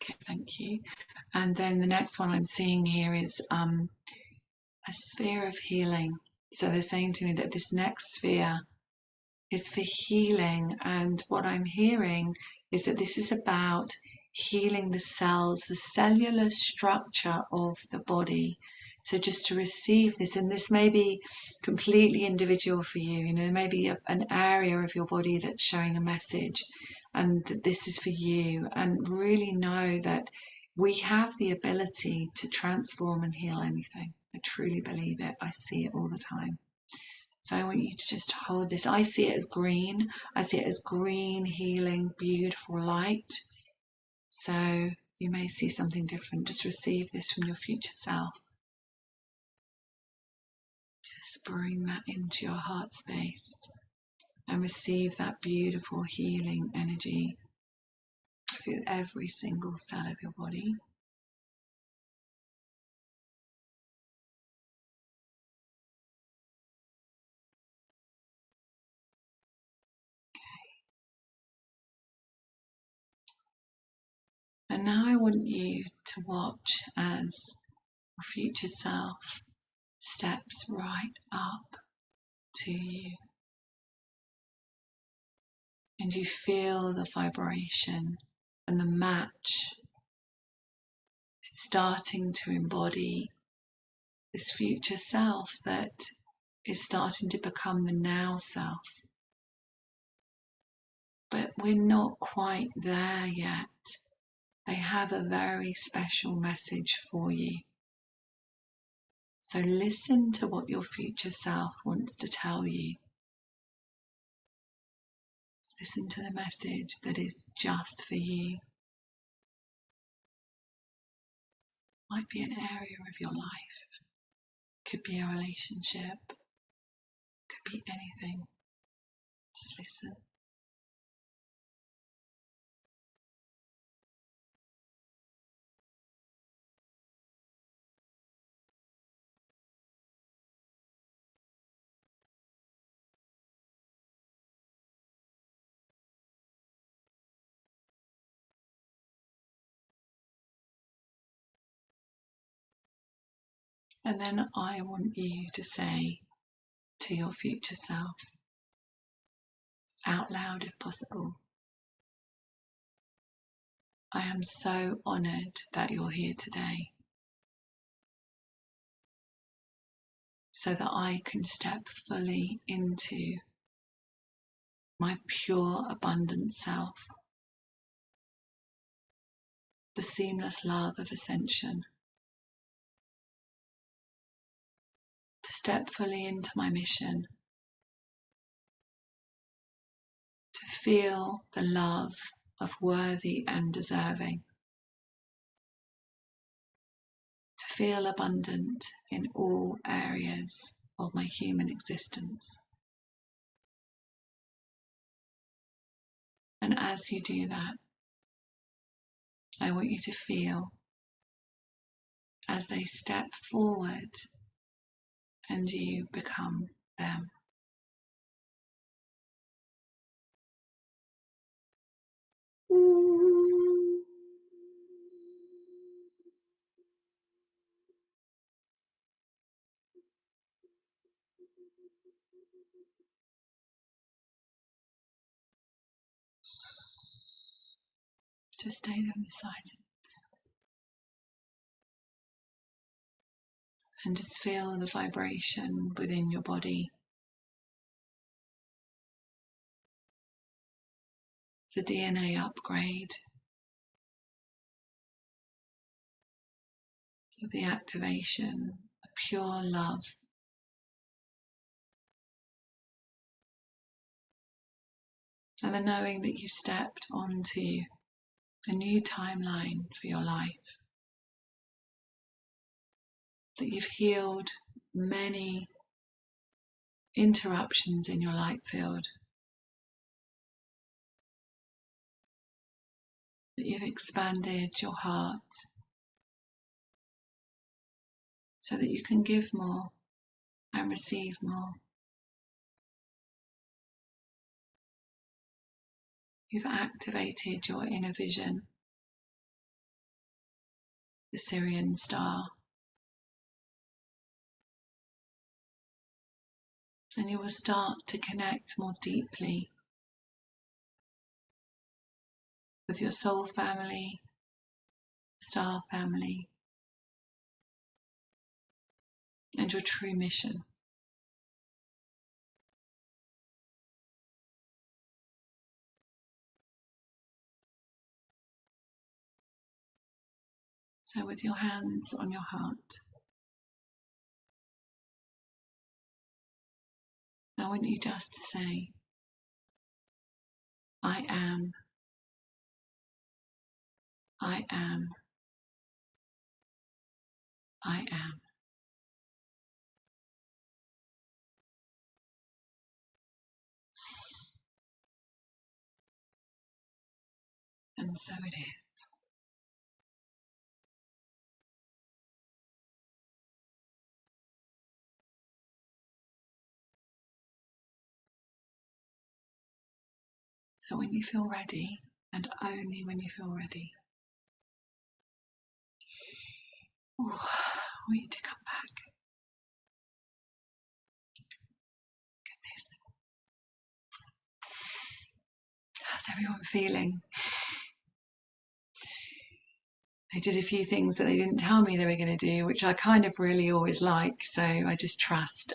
Okay, thank you. And then the next one I'm seeing here is a sphere of healing. So they're saying to me that this next sphere is for healing. And what I'm hearing is that this is about healing the cells, the cellular structure of the body. So just to receive this, and this may be completely individual for you, you know, maybe an area of your body that's showing a message, and that this is for you. And really know that we have the ability to transform and heal anything. I truly believe it. I see it all the time. So I want you to just hold this. I see it as green. I see it as green, healing, beautiful light. So you may see something different. Just receive this from your future self. Just bring that into your heart space and receive that beautiful healing energy through every single cell of your body. And now I want you to watch as your future self steps right up to you. And you feel the vibration and the match. It's starting to embody this future self that is starting to become the now self. But we're not quite there yet. They have a very special message for you. So listen to what your future self wants to tell you. Listen to the message that is just for you. Might be an area of your life. Could be a relationship. Could be anything. Just listen. And then I want you to say to your future self, out loud if possible, I am so honoured that you're here today, so that I can step fully into my pure, abundant self, the seamless love of ascension, to step fully into my mission, to feel the love of worthy and deserving, to feel abundant in all areas of my human existence. And as you do that, I want you to feel as they step forward and you become them. Just stay there in the silence. And just feel the vibration within your body. It's a DNA upgrade of the activation of pure love. And the knowing that you stepped onto a new timeline for your life. That you've healed many interruptions in your light field. That you've expanded your heart so that you can give more and receive more. You've activated your inner vision, the Syrian star. And you will start to connect more deeply with your soul family, star family, and your true mission. So with your hands on your heart, I want you just to say, I am, I am, I am. And so it is. So when you feel ready, and only when you feel ready, I want you to come back. Goodness. How's everyone feeling? They did a few things that they didn't tell me they were going to do, which I kind of really always like. So I just trust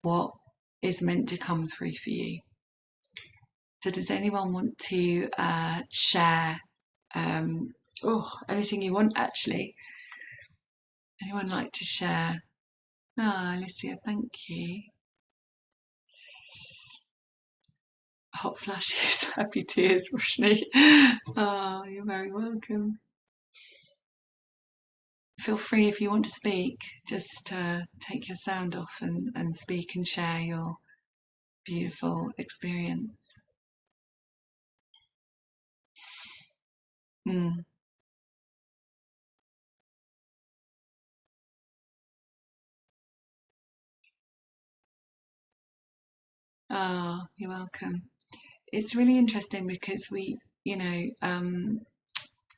what is meant to come through for you. So does anyone want to share anything you want actually? Anyone like to share? Alicia, thank you. Hot flashes, happy tears, Roshni. Oh, you're very welcome. Feel free if you want to speak, just take your sound off and speak and share your beautiful experience. Mm. Oh, you're welcome. It's really interesting because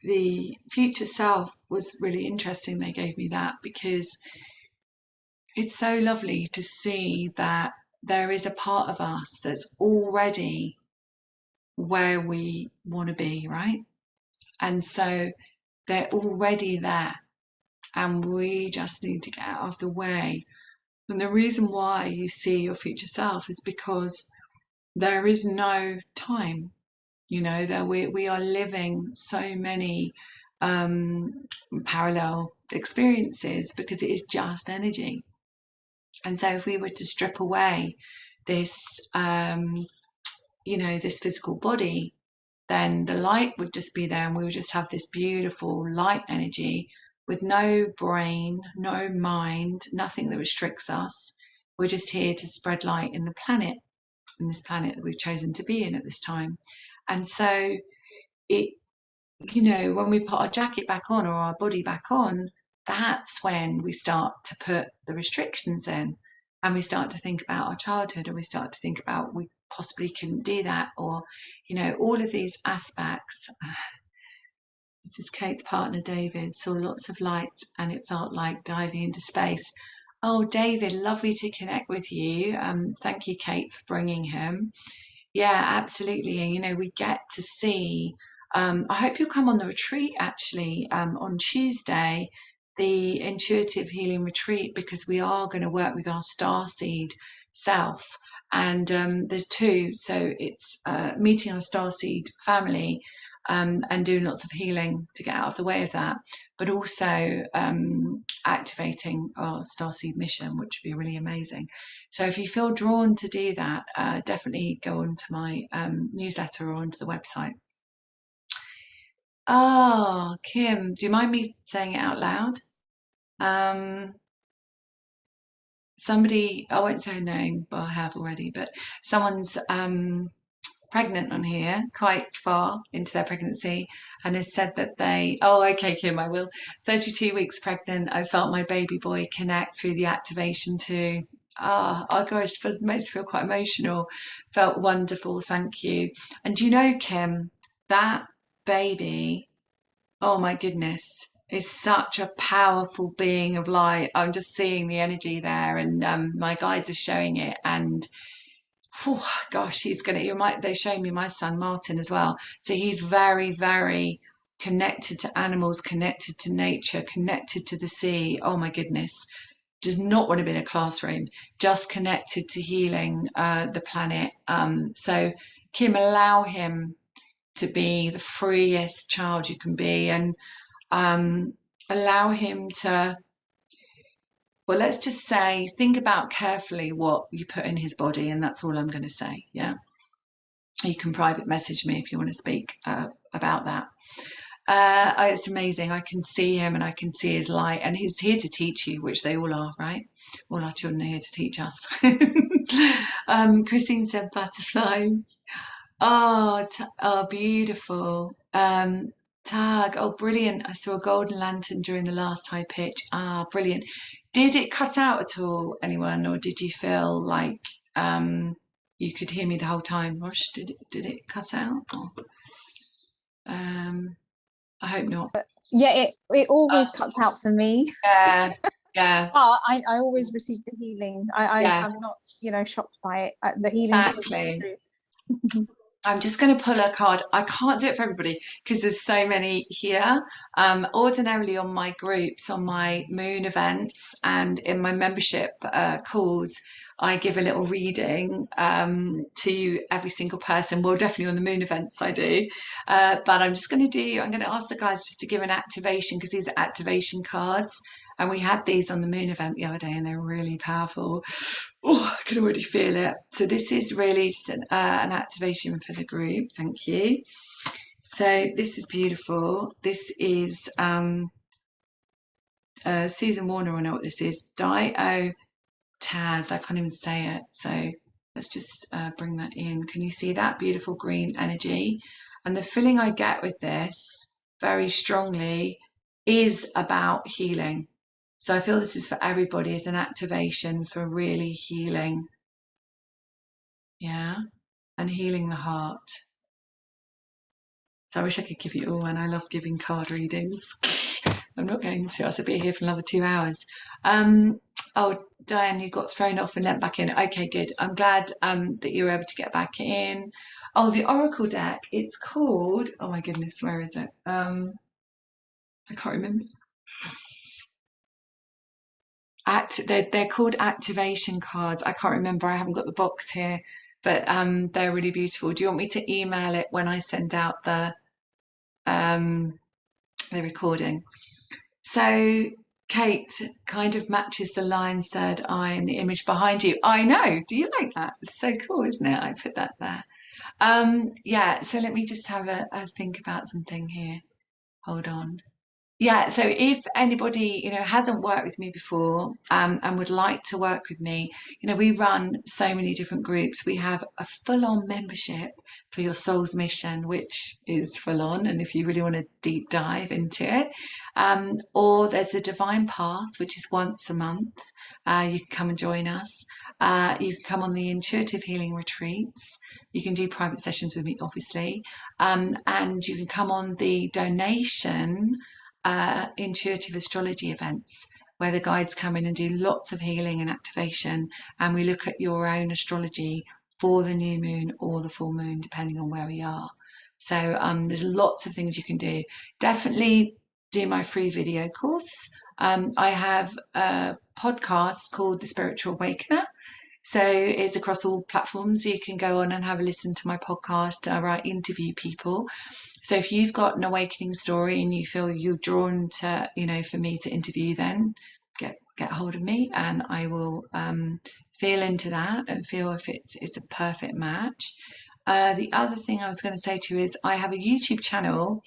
the future self was really interesting. They gave me that because it's so lovely to see that there is a part of us that's already where we want to be, right? And so they're already there, and we just need to get out of the way. And the reason why you see your future self is because there is no time. That we are living so many parallel experiences because it is just energy. And so if we were to strip away this this physical body, then the light would just be there, and we would just have this beautiful light energy with no brain, no mind, nothing that restricts us. We're just here to spread light in this planet that we've chosen to be in at this time. And so it, when we put our jacket back on or our body back on, that's when we start to put the restrictions in, and we start to think about our childhood, and we start to think about we possibly couldn't do that, or all of these aspects. This is Kate's partner David, saw lots of lights and it felt like diving into space. Oh, David, lovely to connect with you. Thank you, Kate, for bringing him. Yeah, absolutely. And we get to see. I hope you'll come on the retreat actually on Tuesday. the intuitive healing retreat, because we are going to work with our starseed self. And there's two. So it's meeting our starseed family, and doing lots of healing to get out of the way of that, but also activating our starseed mission, which would be really amazing. So if you feel drawn to do that, definitely go onto my newsletter or onto the website. Oh, Kim, do you mind me saying it out loud? Somebody, I won't say her name, but I have already, but someone's pregnant on here, quite far into their pregnancy, and has said that oh, okay, Kim, I will. 32 weeks pregnant, I felt my baby boy connect through the activation too. Oh gosh, it makes me feel quite emotional. Felt wonderful, thank you. And you know, Kim, that baby, oh my goodness, is such a powerful being of light. I'm just seeing the energy there, and my guides are showing it. And oh, gosh, he's gonna. They're showing me my son Martin as well. So he's very, very connected to animals, connected to nature, connected to the sea. Oh my goodness, does not want to be in a classroom. Just connected to healing the planet. So Kim, allow him to be the freest child you can be, and allow him to, well, let's just say, think about carefully what you put in his body, and that's all I'm going to say. Yeah, you can private message me if you want to speak about that. It's amazing. I can see him and I can see his light, and he's here to teach you, which they all are, right? All our children are here to teach us. Christine said butterflies. Oh, beautiful. Tag, oh, brilliant. I saw a golden lantern during the last high pitch. Brilliant. Did it cut out at all, anyone, or did you feel like you could hear me the whole time? Rosh, did it cut out? I hope not. Yeah, it always cuts out for me. Yeah, yeah. But I always receive the healing. Yeah, I'm not, shocked by it. The healing exactly. through. I'm just going to pull a card. I can't do it for everybody because there's so many here. Ordinarily on my groups, on my moon events, and in my membership calls, I give a little reading to every single person. Well, definitely on the moon events I do. But I'm going to ask the guys just to give an activation, because these are activation cards. And we had these on the moon event the other day, and they're really powerful. Oh, I can already feel it. So this is really just an activation for the group. Thank you. So this is beautiful. This is Susan Warner. I know what this is. Dio Taz. I can't even say it. So let's just bring that in. Can you see that beautiful green energy? And the feeling I get with this very strongly is about healing. So I feel this is for everybody, as an activation for really healing. Yeah. And healing the heart. So I wish I could give you all one. I love giving card readings. I'm not going to, else I'll be here for another 2 hours. Oh, Diane, you got thrown off and let back in. Okay, good. I'm glad that you were able to get back in. Oh, the Oracle deck. It's called, oh my goodness, where is it? I can't remember. They're called activation cards. I can't remember. I haven't got the box here, but they're really beautiful. Do you want me to email it when I send out the recording? So Kate kind of matches the lion's third eye in the image behind you. I know. Do you like that? It's so cool, isn't it? I put that there. Yeah. So let me just have a think about something here. Hold on. Yeah, so if anybody, hasn't worked with me before, and would like to work with me, we run so many different groups. We have a full-on membership for your soul's mission, which is full-on, and if you really want to deep dive into it, or there's the Divine Path, which is once a month. You can come and join us. You can come on the intuitive healing retreats. You can do private sessions with me, obviously, and you can come on the donation intuitive astrology events, where the guides come in and do lots of healing and activation, and we look at your own astrology for the new moon or the full moon, depending on where we are. So there's lots of things you can do. Definitely do my free video course. I have a podcast called The Spiritual Awakener. So it's across all platforms. You can go on and have a listen to my podcast where I interview people. So if you've got an awakening story and you feel you're drawn to, for me to interview, then get hold of me and I will feel into that and feel if it's a perfect match. The other thing I was going to say to you is I have a YouTube channel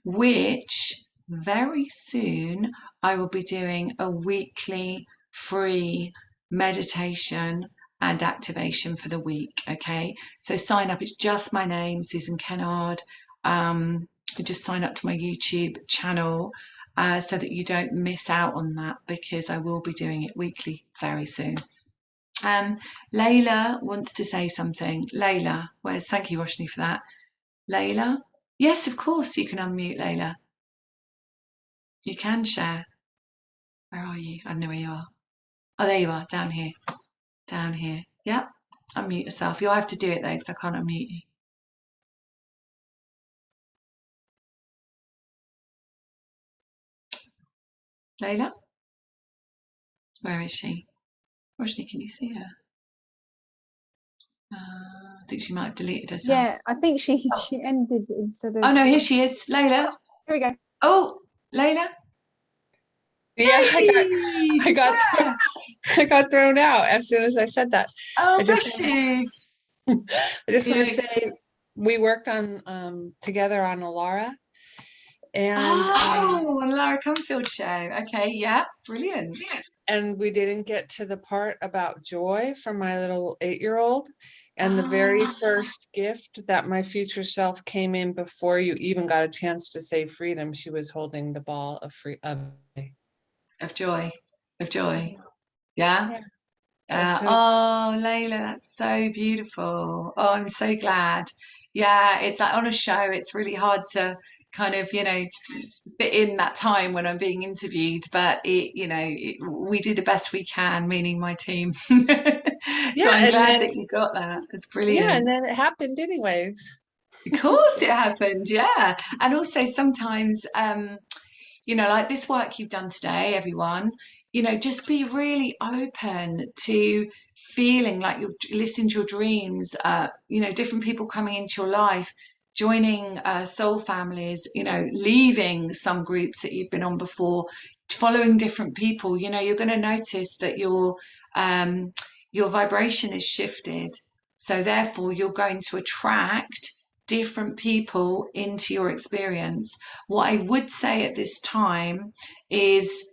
which very soon I will be doing a weekly free meditation and activation for the week. Okay, so sign up. It's just my name, Susan Kennard. Just sign up to my YouTube channel so that you don't miss out on that because I will be doing it weekly very soon. Layla wants to say something. Layla, thank you, Roshni, for that. Layla? Yes, of course you can unmute, Layla. You can share. Where are you? I don't know where you are. Oh, there you are, down here. Down here. Yep. Unmute yourself. You'll have to do it though, because I can't unmute you. Layla? Where is she? Roshni, can you see her? I think she might have deleted herself. Yeah, I think she ended instead of. Oh no, here she is. Layla. Oh, here we go. Oh, Layla. Yeah, Hey, I got thrown out as soon as I said that. Oh, bless you. I just want to say we worked on together on Alara, and Lara Cumfield show. Okay, yeah, brilliant. And we didn't get to the part about joy from my little 8-year-old. And the very first gift that my future self came in before you even got a chance to say freedom, she was holding the ball of joy. Yeah. Oh, Layla, that's so beautiful. Oh, I'm so glad. Yeah, it's like on a show, it's really hard to kind of, fit in that time when I'm being interviewed, but we do the best we can, meaning my team. So I'm glad that you got that. It's brilliant. Yeah, and then it happened anyways. Of course it happened, yeah. And also sometimes like this work you've done today, everyone, just be really open to feeling like you're listening to your dreams, different people coming into your life, joining soul families, leaving some groups that you've been on before, following different people. You're going to notice that your vibration is shifted. So therefore, you're going to attract different people into your experience. What I would say at this time is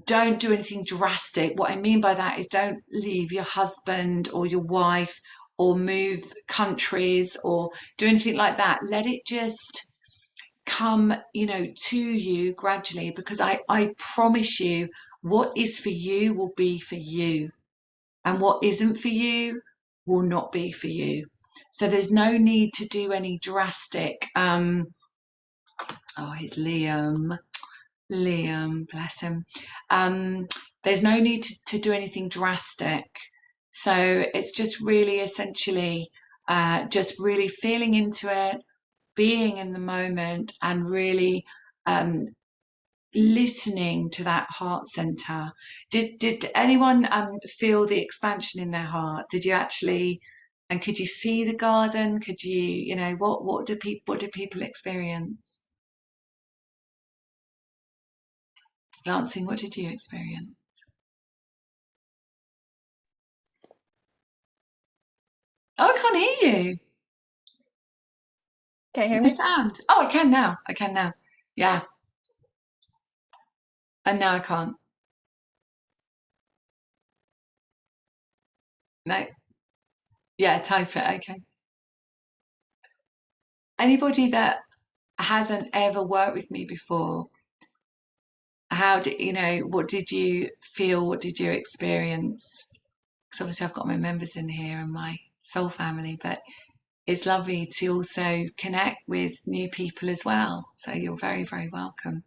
don't do anything drastic. What I mean by that is don't leave your husband or your wife or move countries or do anything like that. Let it just come, to you gradually, because I promise you what is for you will be for you, and what isn't for you will not be for you. So there's no need to do any drastic. It's Liam, bless him. There's no need to do anything drastic. So it's just really essentially just really feeling into it, being in the moment, and really listening to that heart center. Did anyone feel the expansion in their heart? Did you actually? And could you see the garden? Could you, what do people experience? Lancing, what did you experience? Oh, I can't hear you. Can't hear No me? sound. Oh, I can now. Yeah. And now I can't. No. Yeah, type it. Okay. Anybody that hasn't ever worked with me before, what did you feel? What did you experience? Because obviously I've got my members in here and my soul family, but it's lovely to also connect with new people as well. So you're very, very welcome.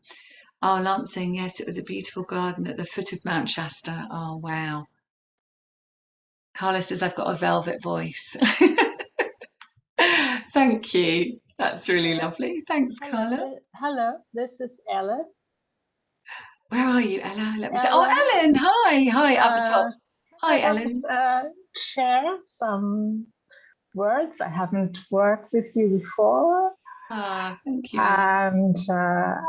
Oh, Lancing, yes, it was a beautiful garden at the foot of Mount Shasta. Oh, wow. Carla says I've got a velvet voice. Thank you. That's really lovely. Thanks, Carla. Hello, this is Ella. Where are you, Ella? Let me say. Oh, Ellen, Ellen. Hi, up the top. I Hi, just Ellen. share some words. I haven't worked with you before. Thank you, Ellen.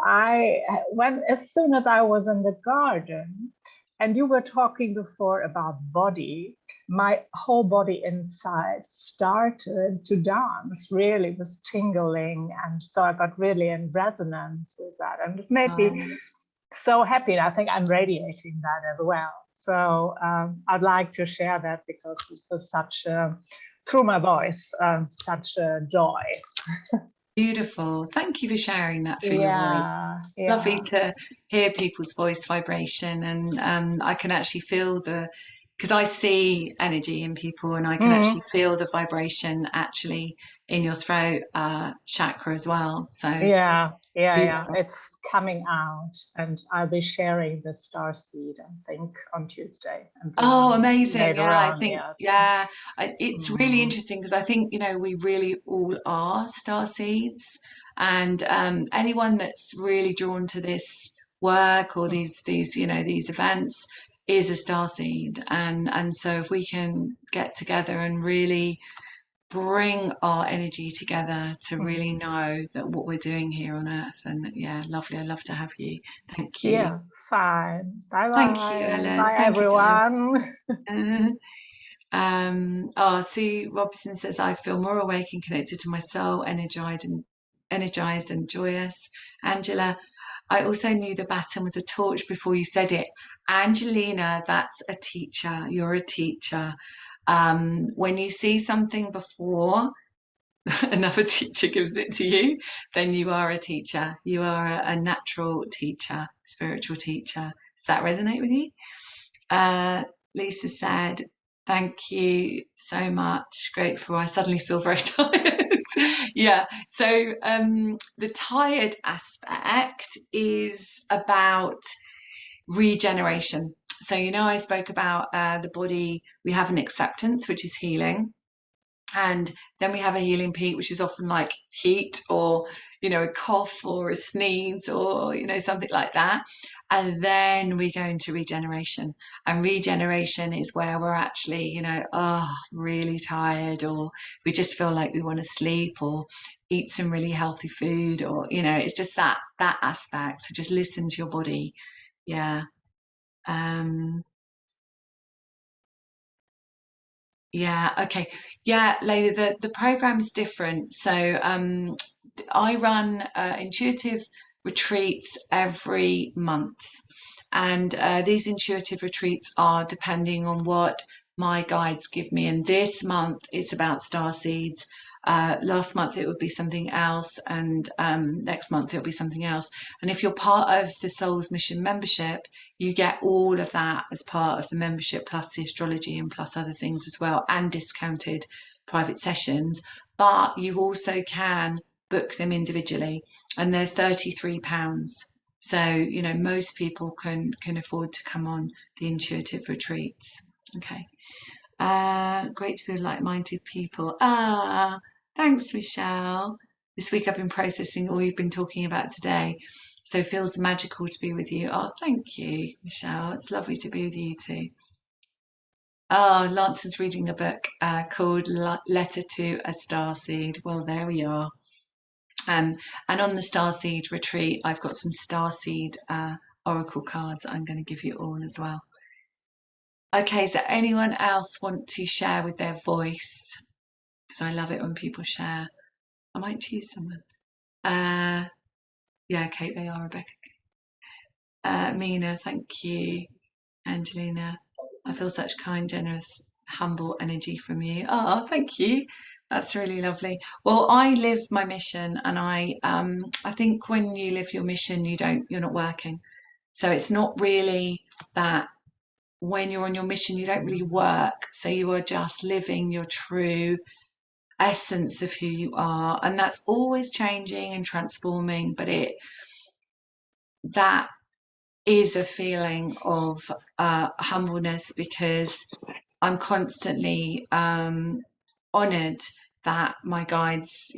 And as soon as I was in the garden, and you were talking before about body, my whole body inside started to dance, really was tingling. And so I got really in resonance with that. And it made me so happy. And I think I'm radiating that as well. So I'd like to share that because it was through my voice, such a joy. Beautiful. Thank you for sharing that through your voice. Yeah, Lovely yeah. to hear people's voice vibration, and I can actually feel because I see energy in people, and I can Mm. actually feel the vibration actually in your throat chakra as well. So Yeah. beautiful. It's coming out, and I'll be sharing the star seed, I think, on Tuesday, and the Oh, one amazing. later Yeah, I on. think, Yes. yeah, it's really Mm. interesting because I think, we really all are star seeds. And anyone that's really drawn to this work or these events is a star seed. And so if we can get together and really bring our energy together to really Mm. know that what we're doing here on Earth, and yeah, lovely. I'd love to have you. Thank you. Yeah, fine. Bye Thank you, bye. Ellen. Bye, Thank you, darling. everyone. Sue Robson says, I feel more awake and connected to my soul, energized and joyous. Angela, I also knew the baton was a torch before you said it. Angelina, that's a teacher. You're a teacher. When you see something before another teacher gives it to you, then you are a teacher. You are a natural teacher, spiritual teacher. Does that resonate with you? Lisa said, thank you so much. Grateful. I suddenly feel very tired. Yeah. So the tired aspect is about regeneration. So, I spoke about the body, we have an acceptance, which is healing. And then we have a healing peak, which is often like heat or, a cough or a sneeze or, something like that. And then we go into regeneration. And regeneration is where we're actually, really tired, or we just feel like we want to sleep or eat some really healthy food, or, it's just that aspect. So just listen to your body. Yeah. Um, Yeah, okay. Yeah, Layla, the program's different. So I run intuitive retreats every month. And these intuitive retreats are depending on what my guides give me. And this month it's about star seeds. Last month it would be something else, and next month it'll be something else. And if you're part of the Soul's Mission membership, you get all of that as part of the membership, plus the astrology and plus other things as well, and discounted private sessions. But you also can book them individually, and they're £33. So, most people can afford to come on the intuitive retreats. Okay. Great to be with like-minded people. Thanks, Michelle. This week I've been processing all you've been talking about today. So it feels magical to be with you. Oh, thank you, Michelle. It's lovely to be with you too. Oh, Lanson's reading a book called Letter to a Starseed. Well, there we are. And on the Starseed retreat, I've got some Starseed oracle cards I'm going to give you all as well. Okay, so anyone else want to share with their voice? Because I love it when people share. I might choose someone. Yeah, Kate, they are, Rebecca. Mina, thank you. Angelina, I feel such kind, generous, humble energy from you. Oh, thank you. That's really lovely. Well, I live my mission, and I think when you live your mission, you're not working. So it's not really that when you're on your mission, you don't really work. So you are just living your true essence of who you are. And that's always changing and transforming, but that is a feeling of humbleness, because I'm constantly honored that my guides,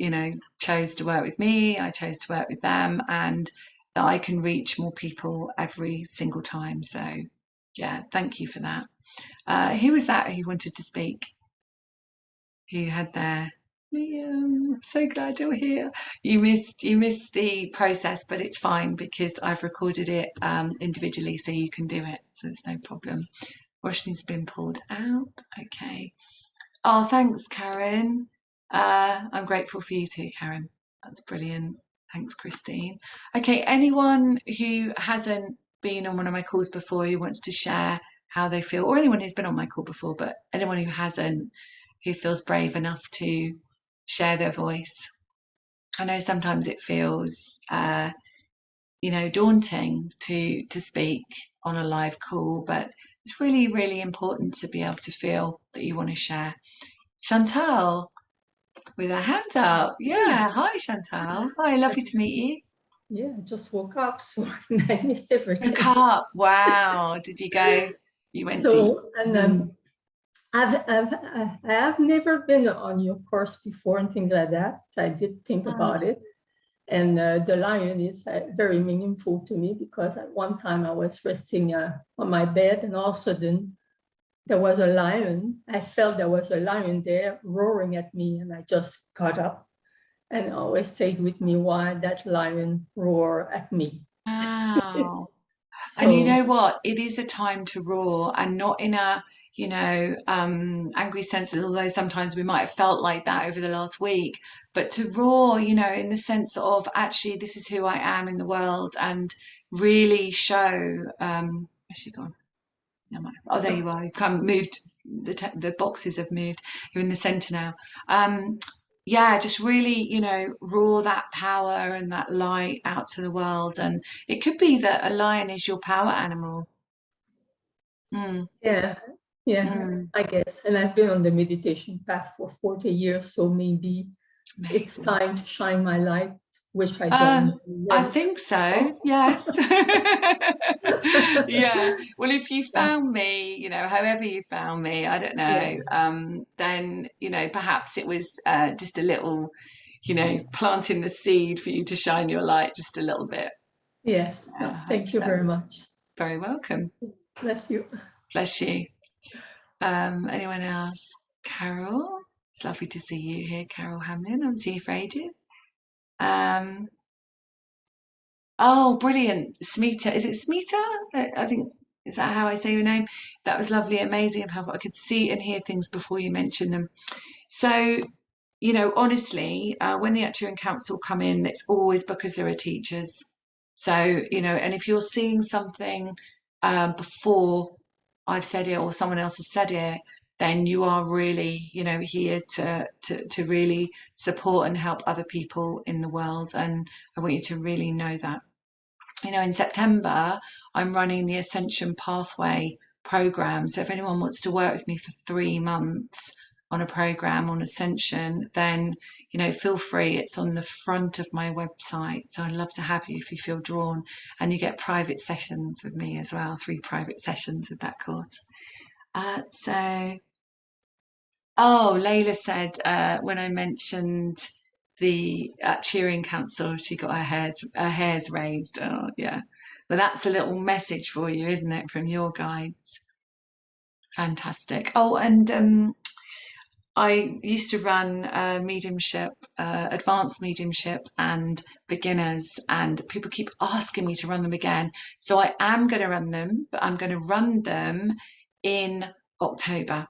chose to work with me. I chose to work with them, and that I can reach more people every single time. So yeah, thank you for that. Who was that who wanted to speak? Who had their Liam? I'm so glad you're here. You missed the process, but it's fine because I've recorded it individually, so you can do it. So it's no problem. Washington's been pulled out. Okay. Oh, thanks, Karen. I'm grateful for you too, Karen. That's brilliant. Thanks, Christine. Okay, anyone who hasn't been on one of my calls before who wants to share how they feel, or anyone who's been on my call before, but anyone who hasn't, who feels brave enough to share their voice. I know sometimes it feels, daunting to speak on a live call, but it's really, really important to be able to feel that you want to share. Chantal with her hand up. Yeah. Yeah, hi Chantal. Hi, lovely to meet you. Yeah, I just woke up, so I missed everything. Look up. Wow. Did you go? You went deep. So, and I have never been on your course before and things like that. So I did think about it. And the lion is very meaningful to me because at one time I was resting on my bed and all of a sudden there was a lion. I felt there was a lion there roaring at me and I just got up and always stayed with me why that lion roar at me. Wow. So, And you know what? It is a time to roar and not in a, angry sense, although sometimes we might have felt like that over the last week, but to roar, in the sense of actually, this is who I am in the world and really show, where's she gone? No, oh, there you are. You've come, moved. The boxes have moved. You're in the centre now. Yeah, just really, roar that power and that light out to the world. And it could be that a lion is your power animal. Mm. yeah, I guess. And I've been on the meditation path for 40 years, so maybe it's Amazing. time to shine my light, which I don't do I yet. think so, yes. Yeah. Well, if you found me, however you found me, I don't know, then, perhaps it was just a little, planting the seed for you to shine your light just a little bit. Yes. I hope Thank you so. very much. Very welcome. Bless you. Bless you. Anyone else? Carol? It's lovely to see you here, Carol Hamlin. I haven't seen you for ages. Oh, brilliant. Smita. Is it Smita? I think, is that how I say your name? That was lovely, amazing, and powerful. I could see and hear things before you mentioned them. So, honestly, when the Actuarian Council come in, it's always because there are teachers. So, and if you're seeing something before I've said it or someone else has said it, then you are really, here to really support and help other people in the world. And I want you to really know that. In September, I'm running the Ascension Pathway program. So if anyone wants to work with me for 3 months on a program on Ascension, then, feel free. It's on the front of my website. So I'd love to have you if you feel drawn. And you get private sessions with me as well, 3 private sessions with that course. Layla said when I mentioned the cheering council, she got her hairs raised. Oh, yeah. Well, that's a little message for you, isn't it, from your guides? Fantastic. Oh, and I used to run mediumship, advanced mediumship and beginners, and people keep asking me to run them again. So I am going to run them, but I'm going to run them in October.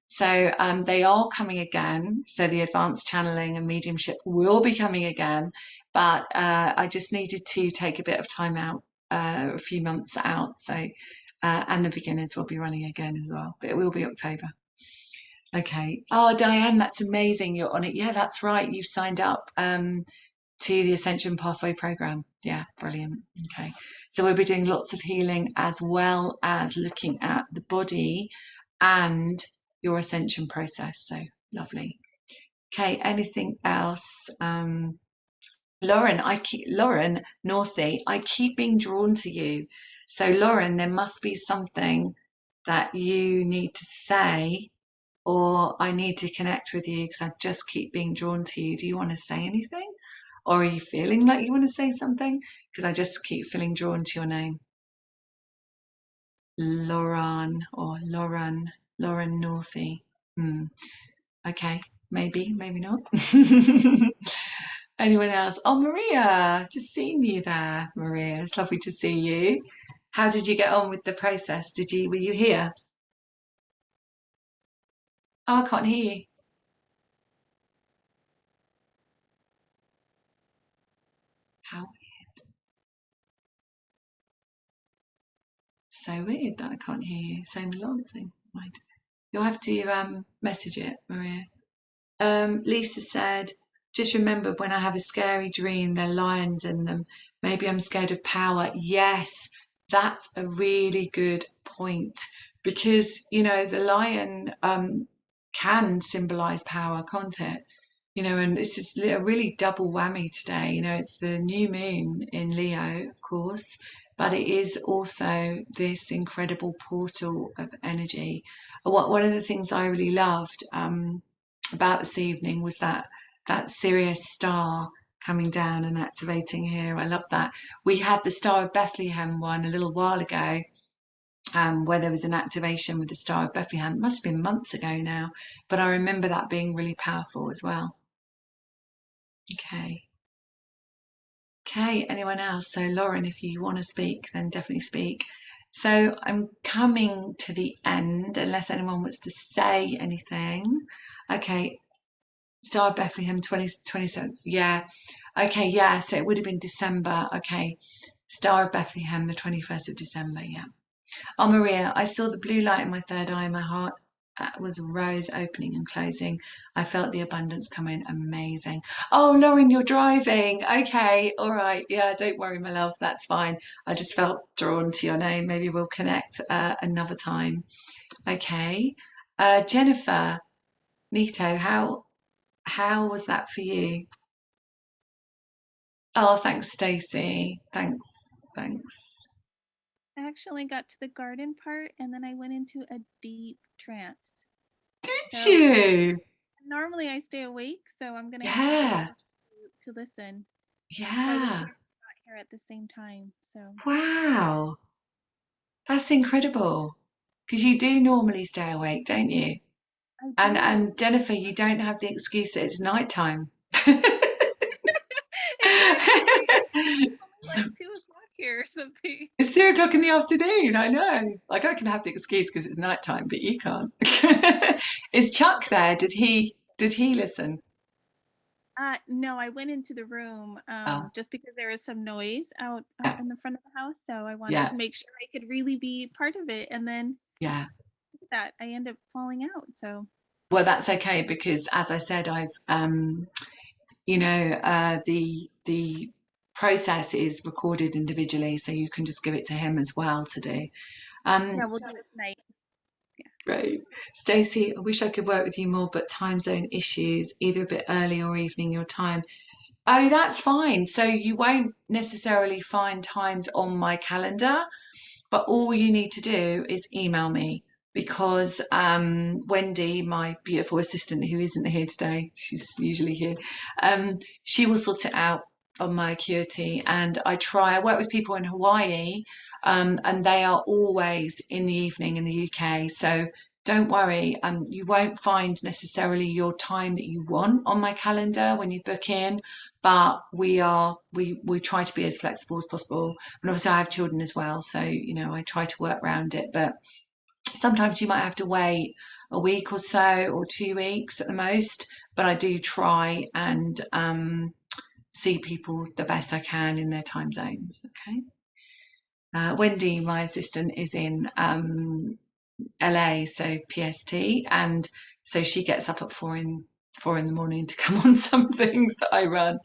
So they are coming again. So the advanced channeling and mediumship will be coming again, but I just needed to take a bit of time out, a few months out. So and the beginners will be running again as well, but it will be October. Okay. Oh, Diane, that's amazing. You're on it. Yeah, that's right. You've signed up to the Ascension Pathway program. Yeah, brilliant. Okay. So we'll be doing lots of healing as well as looking at the body and your ascension process. So lovely. Okay, anything else? Lauren Northey, I keep being drawn to you. So Lauren, there must be something that you need to say, or I need to connect with you because I just keep being drawn to you. Do you want to say anything? Or are you feeling like you want to say something? Because I just keep feeling drawn to your name. Lauren or Lauren Northey. Okay, maybe not. Anyone else? Oh, Maria, just seen you there, Maria. It's lovely to see you. How did you get on with the process? Were you here? Oh, I can't hear you. How so weird that I can't hear you saying the long thing. Right. You'll have to message it, Maria. Lisa said, just remember when I have a scary dream, there are lions in them. Maybe I'm scared of power. Yes, that's a really good point because, the lion can symbolize power, can't it? And this is a really double whammy today. It's the new moon in Leo, of course, but it is also this incredible portal of energy. One of the things I really loved about this evening was that Sirius star coming down and activating here. I love that. We had the Star of Bethlehem one a little while ago, where there was an activation with the Star of Bethlehem. It must have been months ago now, but I remember that being really powerful as well. Okay. Okay, anyone else? So Lauren, if you want to speak, then definitely speak. So I'm coming to the end, unless anyone wants to say anything. Okay, Star of Bethlehem 27th. Yeah. Okay, yeah. So it would have been December. Okay. Star of Bethlehem, the 21st of December. Yeah. Oh, Maria, I saw the blue light in my third eye. My heart was a rose opening and closing. I felt the abundance come in. Amazing. Oh, Lauren, you're driving. Okay. All right. Yeah. Don't worry, my love. That's fine. I just felt drawn to your name. Maybe we'll connect another time. Okay. Jennifer, Nito, how was that for you? Oh, thanks, Stacey. Thanks. I actually got to the garden part and then I went into a deep trance. Did you? Normally I stay awake, so I'm gonna have Yeah. to listen. I was Yeah. here, not here at the same time. So Wow. That's incredible. Because you do normally stay awake, don't you? I do. And Jennifer, you don't have the excuse that it's nighttime. It's only like 2 o'clock here or something. It's 2 o'clock in the afternoon. I know. Like I can have the excuse because it's nighttime, but you can't. Is Chuck there? Did he listen? No, I went into the room Oh, just because there was some noise out yeah, in the front of the house, so I wanted yeah, to make sure I could really be part of it. And then yeah. that I end up falling out. So Well, that's okay because, as I said, I've the process is recorded individually, so you can just give it to him as well to do. yeah, we'll do it tonight. Great. Stacey, I wish I could work with you more, but time zone issues, either a bit early or evening your time. Oh, that's fine. So you won't necessarily find times on my calendar, but all you need to do is email me because Wendy, my beautiful assistant who isn't here today, she's usually here, she will sort it out on my acuity. And I work with people in Hawaii, and they are always in the evening in the UK. So don't worry, you won't find necessarily your time that you want on my calendar when you book in, but we try to be as flexible as possible. And obviously I have children as well, so I try to work around it, but sometimes you might have to wait a week or so or 2 weeks at the most, but I do try and see people the best I can in their time zones. Okay. Wendy, my assistant, is in LA, so PST, and so she gets up at 4 in the morning to come on some things that I run.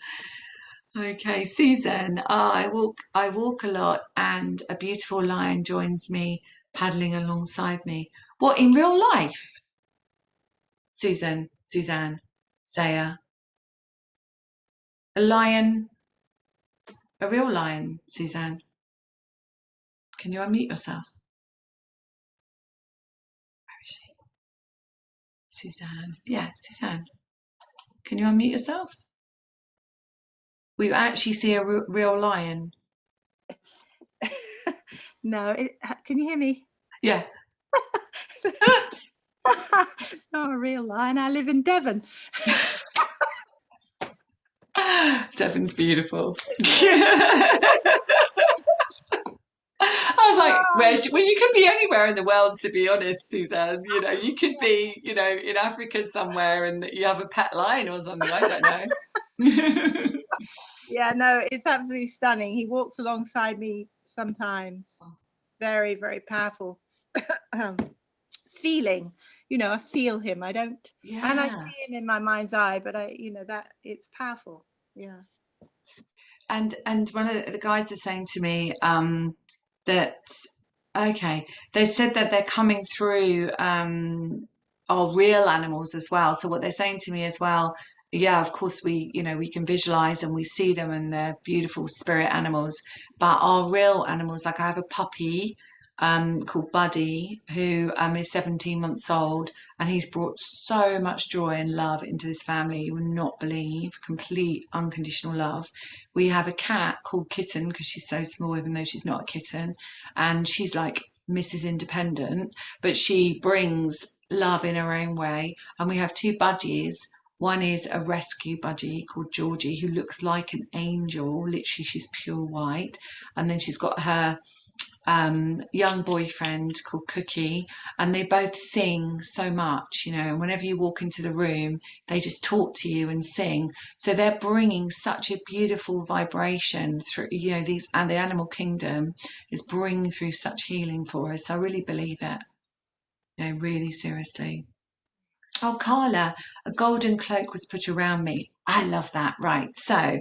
Okay, Susan. I walk a lot, and a beautiful lion joins me, paddling alongside me. What, in real life? Suzanne, Saya. A lion, a real lion, Suzanne. Can you unmute yourself? Where is she? Suzanne. Yeah, Suzanne. Can you unmute yourself? We actually see a real lion. No, can you hear me? Yeah. Not a real lion. I live in Devon. Devon's beautiful. I was like, well, you could be anywhere in the world, to be honest, Suzanne. You know, you could be, you know, in Africa somewhere and you have a pet lion or something. I don't know. Yeah, no, it's absolutely stunning. He walks alongside me sometimes. Very, very powerful feeling. You know, I feel him. I don't, and I see him in my mind's eye, but that it's powerful. Yeah. And one of the guides are saying to me that, okay, they said that they're coming through our real animals as well. So what they're saying to me as well, yeah, of course we can visualize and we see them and they're beautiful spirit animals, but our real animals, like I have a puppy called Buddy, who is 17 months old, and he's brought so much joy and love into this family. You will not believe, complete unconditional love. We have a cat called Kitten because she's so small, even though she's not a kitten, and she's like Mrs. Independent, but she brings love in her own way. And we have two budgies. One is a rescue budgie called Georgie, who looks like an angel. Literally, she's pure white. And then she's got her young boyfriend called Cookie, and they both sing so much, you know, and whenever you walk into the room, they just talk to you and sing. So they're bringing such a beautiful vibration through, you know, and the animal kingdom is bringing through such healing for us. I really believe it, you know, really seriously. Oh, Carla, a golden cloak was put around me. I love that. Right. So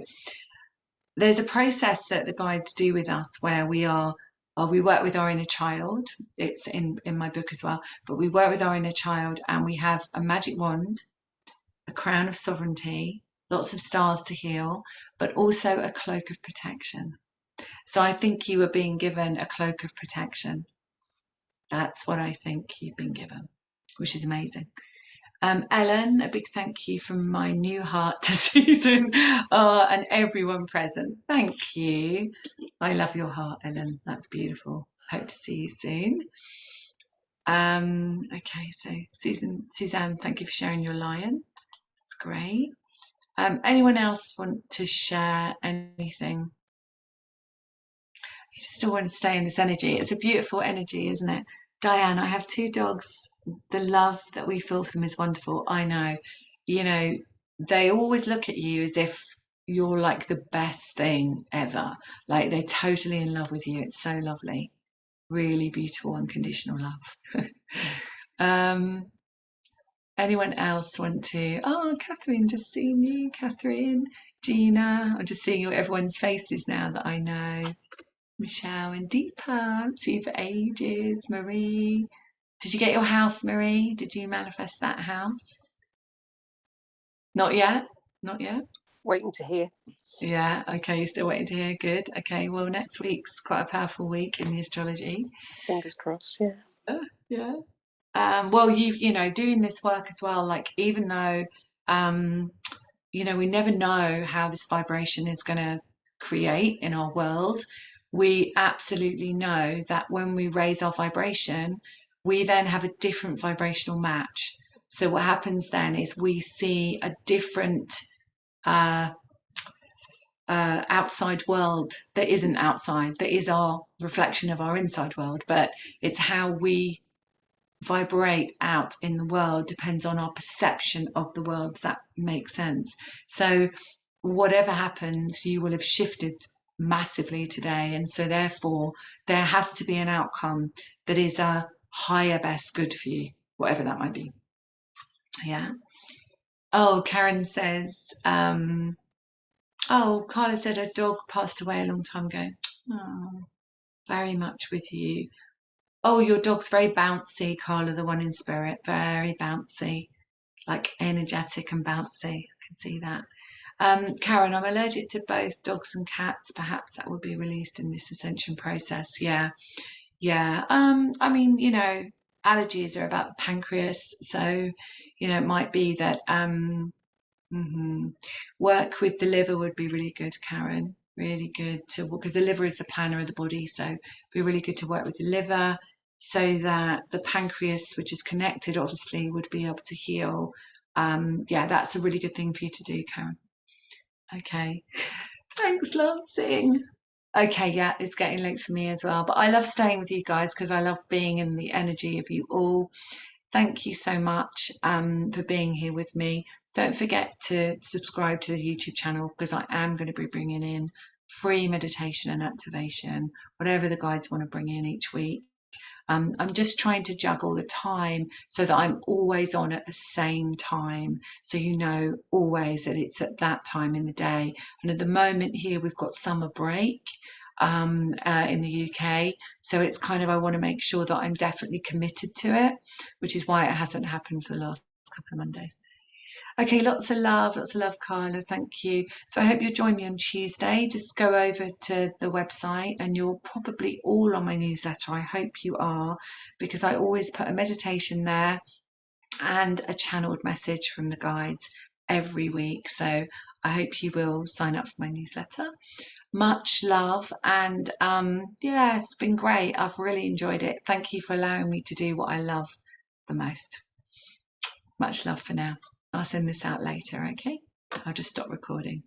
there's a process that the guides do with us where we work with our inner child. It's in my book as well, but we work with our inner child and we have a magic wand, a crown of sovereignty, lots of stars to heal, but also a cloak of protection. So I think you are being given a cloak of protection. That's what I think you've been given, which is amazing. Ellen, a big thank you from my new heart to Susan and everyone present. Thank you. I love your heart, Ellen. That's beautiful. Hope to see you soon. Okay, so Suzanne, thank you for sharing your lion. That's great. Anyone else want to share anything? You just all want to stay in this energy. It's a beautiful energy, isn't it? Diane, I have two dogs. The love that we feel for them is wonderful. I know. You know, they always look at you as if you're like the best thing ever. Like they're totally in love with you. It's so lovely. Really beautiful, unconditional love. Anyone else want to? Oh, Catherine, just seeing you, Catherine. Gina, I'm just seeing everyone's faces now that I know. Michelle and Deepa, see you for ages. Marie, did you get your house, Marie? Did you manifest that house? Not yet? Not yet? Waiting to hear. Yeah, okay, you're still waiting to hear. Good. Okay, well, next week's quite a powerful week in the astrology. Fingers crossed, yeah. Yeah. Well, you know, doing this work as well, like even though, you know, we never know how this vibration is going to create in our world, we absolutely know that when we raise our vibration, we then have a different vibrational match. So what happens then is we see a different outside world that isn't outside, that is our reflection of our inside world, but it's how we vibrate out in the world depends on our perception of the world. Does that make sense? So whatever happens, you will have shifted massively today, and so therefore there has to be an outcome that is a higher best good for you, whatever that might be. Yeah. Oh, Karen says oh, Carla said her dog passed away a long time ago. Oh, very much with you. Oh, your dog's very bouncy, Carla, the one in spirit. Very bouncy, like energetic and bouncy. I can see that. Karen, I'm allergic to both dogs and cats. Perhaps that will be released in this ascension process. Yeah. Yeah. I mean, you know, allergies are about the pancreas. So, you know, it might be that Work with the liver would be really good, Karen. Really good to, because the liver is the planner of the body, so it'd be really good to work with the liver so that the pancreas, which is connected, obviously, would be able to heal. Yeah, that's a really good thing for you to do, Karen. Okay. Thanks, Lancing. Okay, yeah, it's getting late for me as well, but I love staying with you guys because I love being in the energy of you all. Thank you so much for being here with me. Don't forget to subscribe to the YouTube channel because I am going to be bringing in free meditation and activation, whatever the guides want to bring in each week. I'm just trying to juggle the time so that I'm always on at the same time. So you know always that it's at that time in the day. And at the moment here, we've got summer break in the UK. So it's kind of, I want to make sure that I'm definitely committed to it, which is why it hasn't happened for the last couple of Mondays. Okay, lots of love, Carla. Thank you. So I hope you'll join me on Tuesday. Just go over to the website and you're probably all on my newsletter. I hope you are, because I always put a meditation there and a channeled message from the guides every week. So I hope you will sign up for my newsletter. Much love. And yeah, it's been great. I've really enjoyed it. Thank you for allowing me to do what I love the most. Much love for now. I'll send this out later, okay? I'll just stop recording.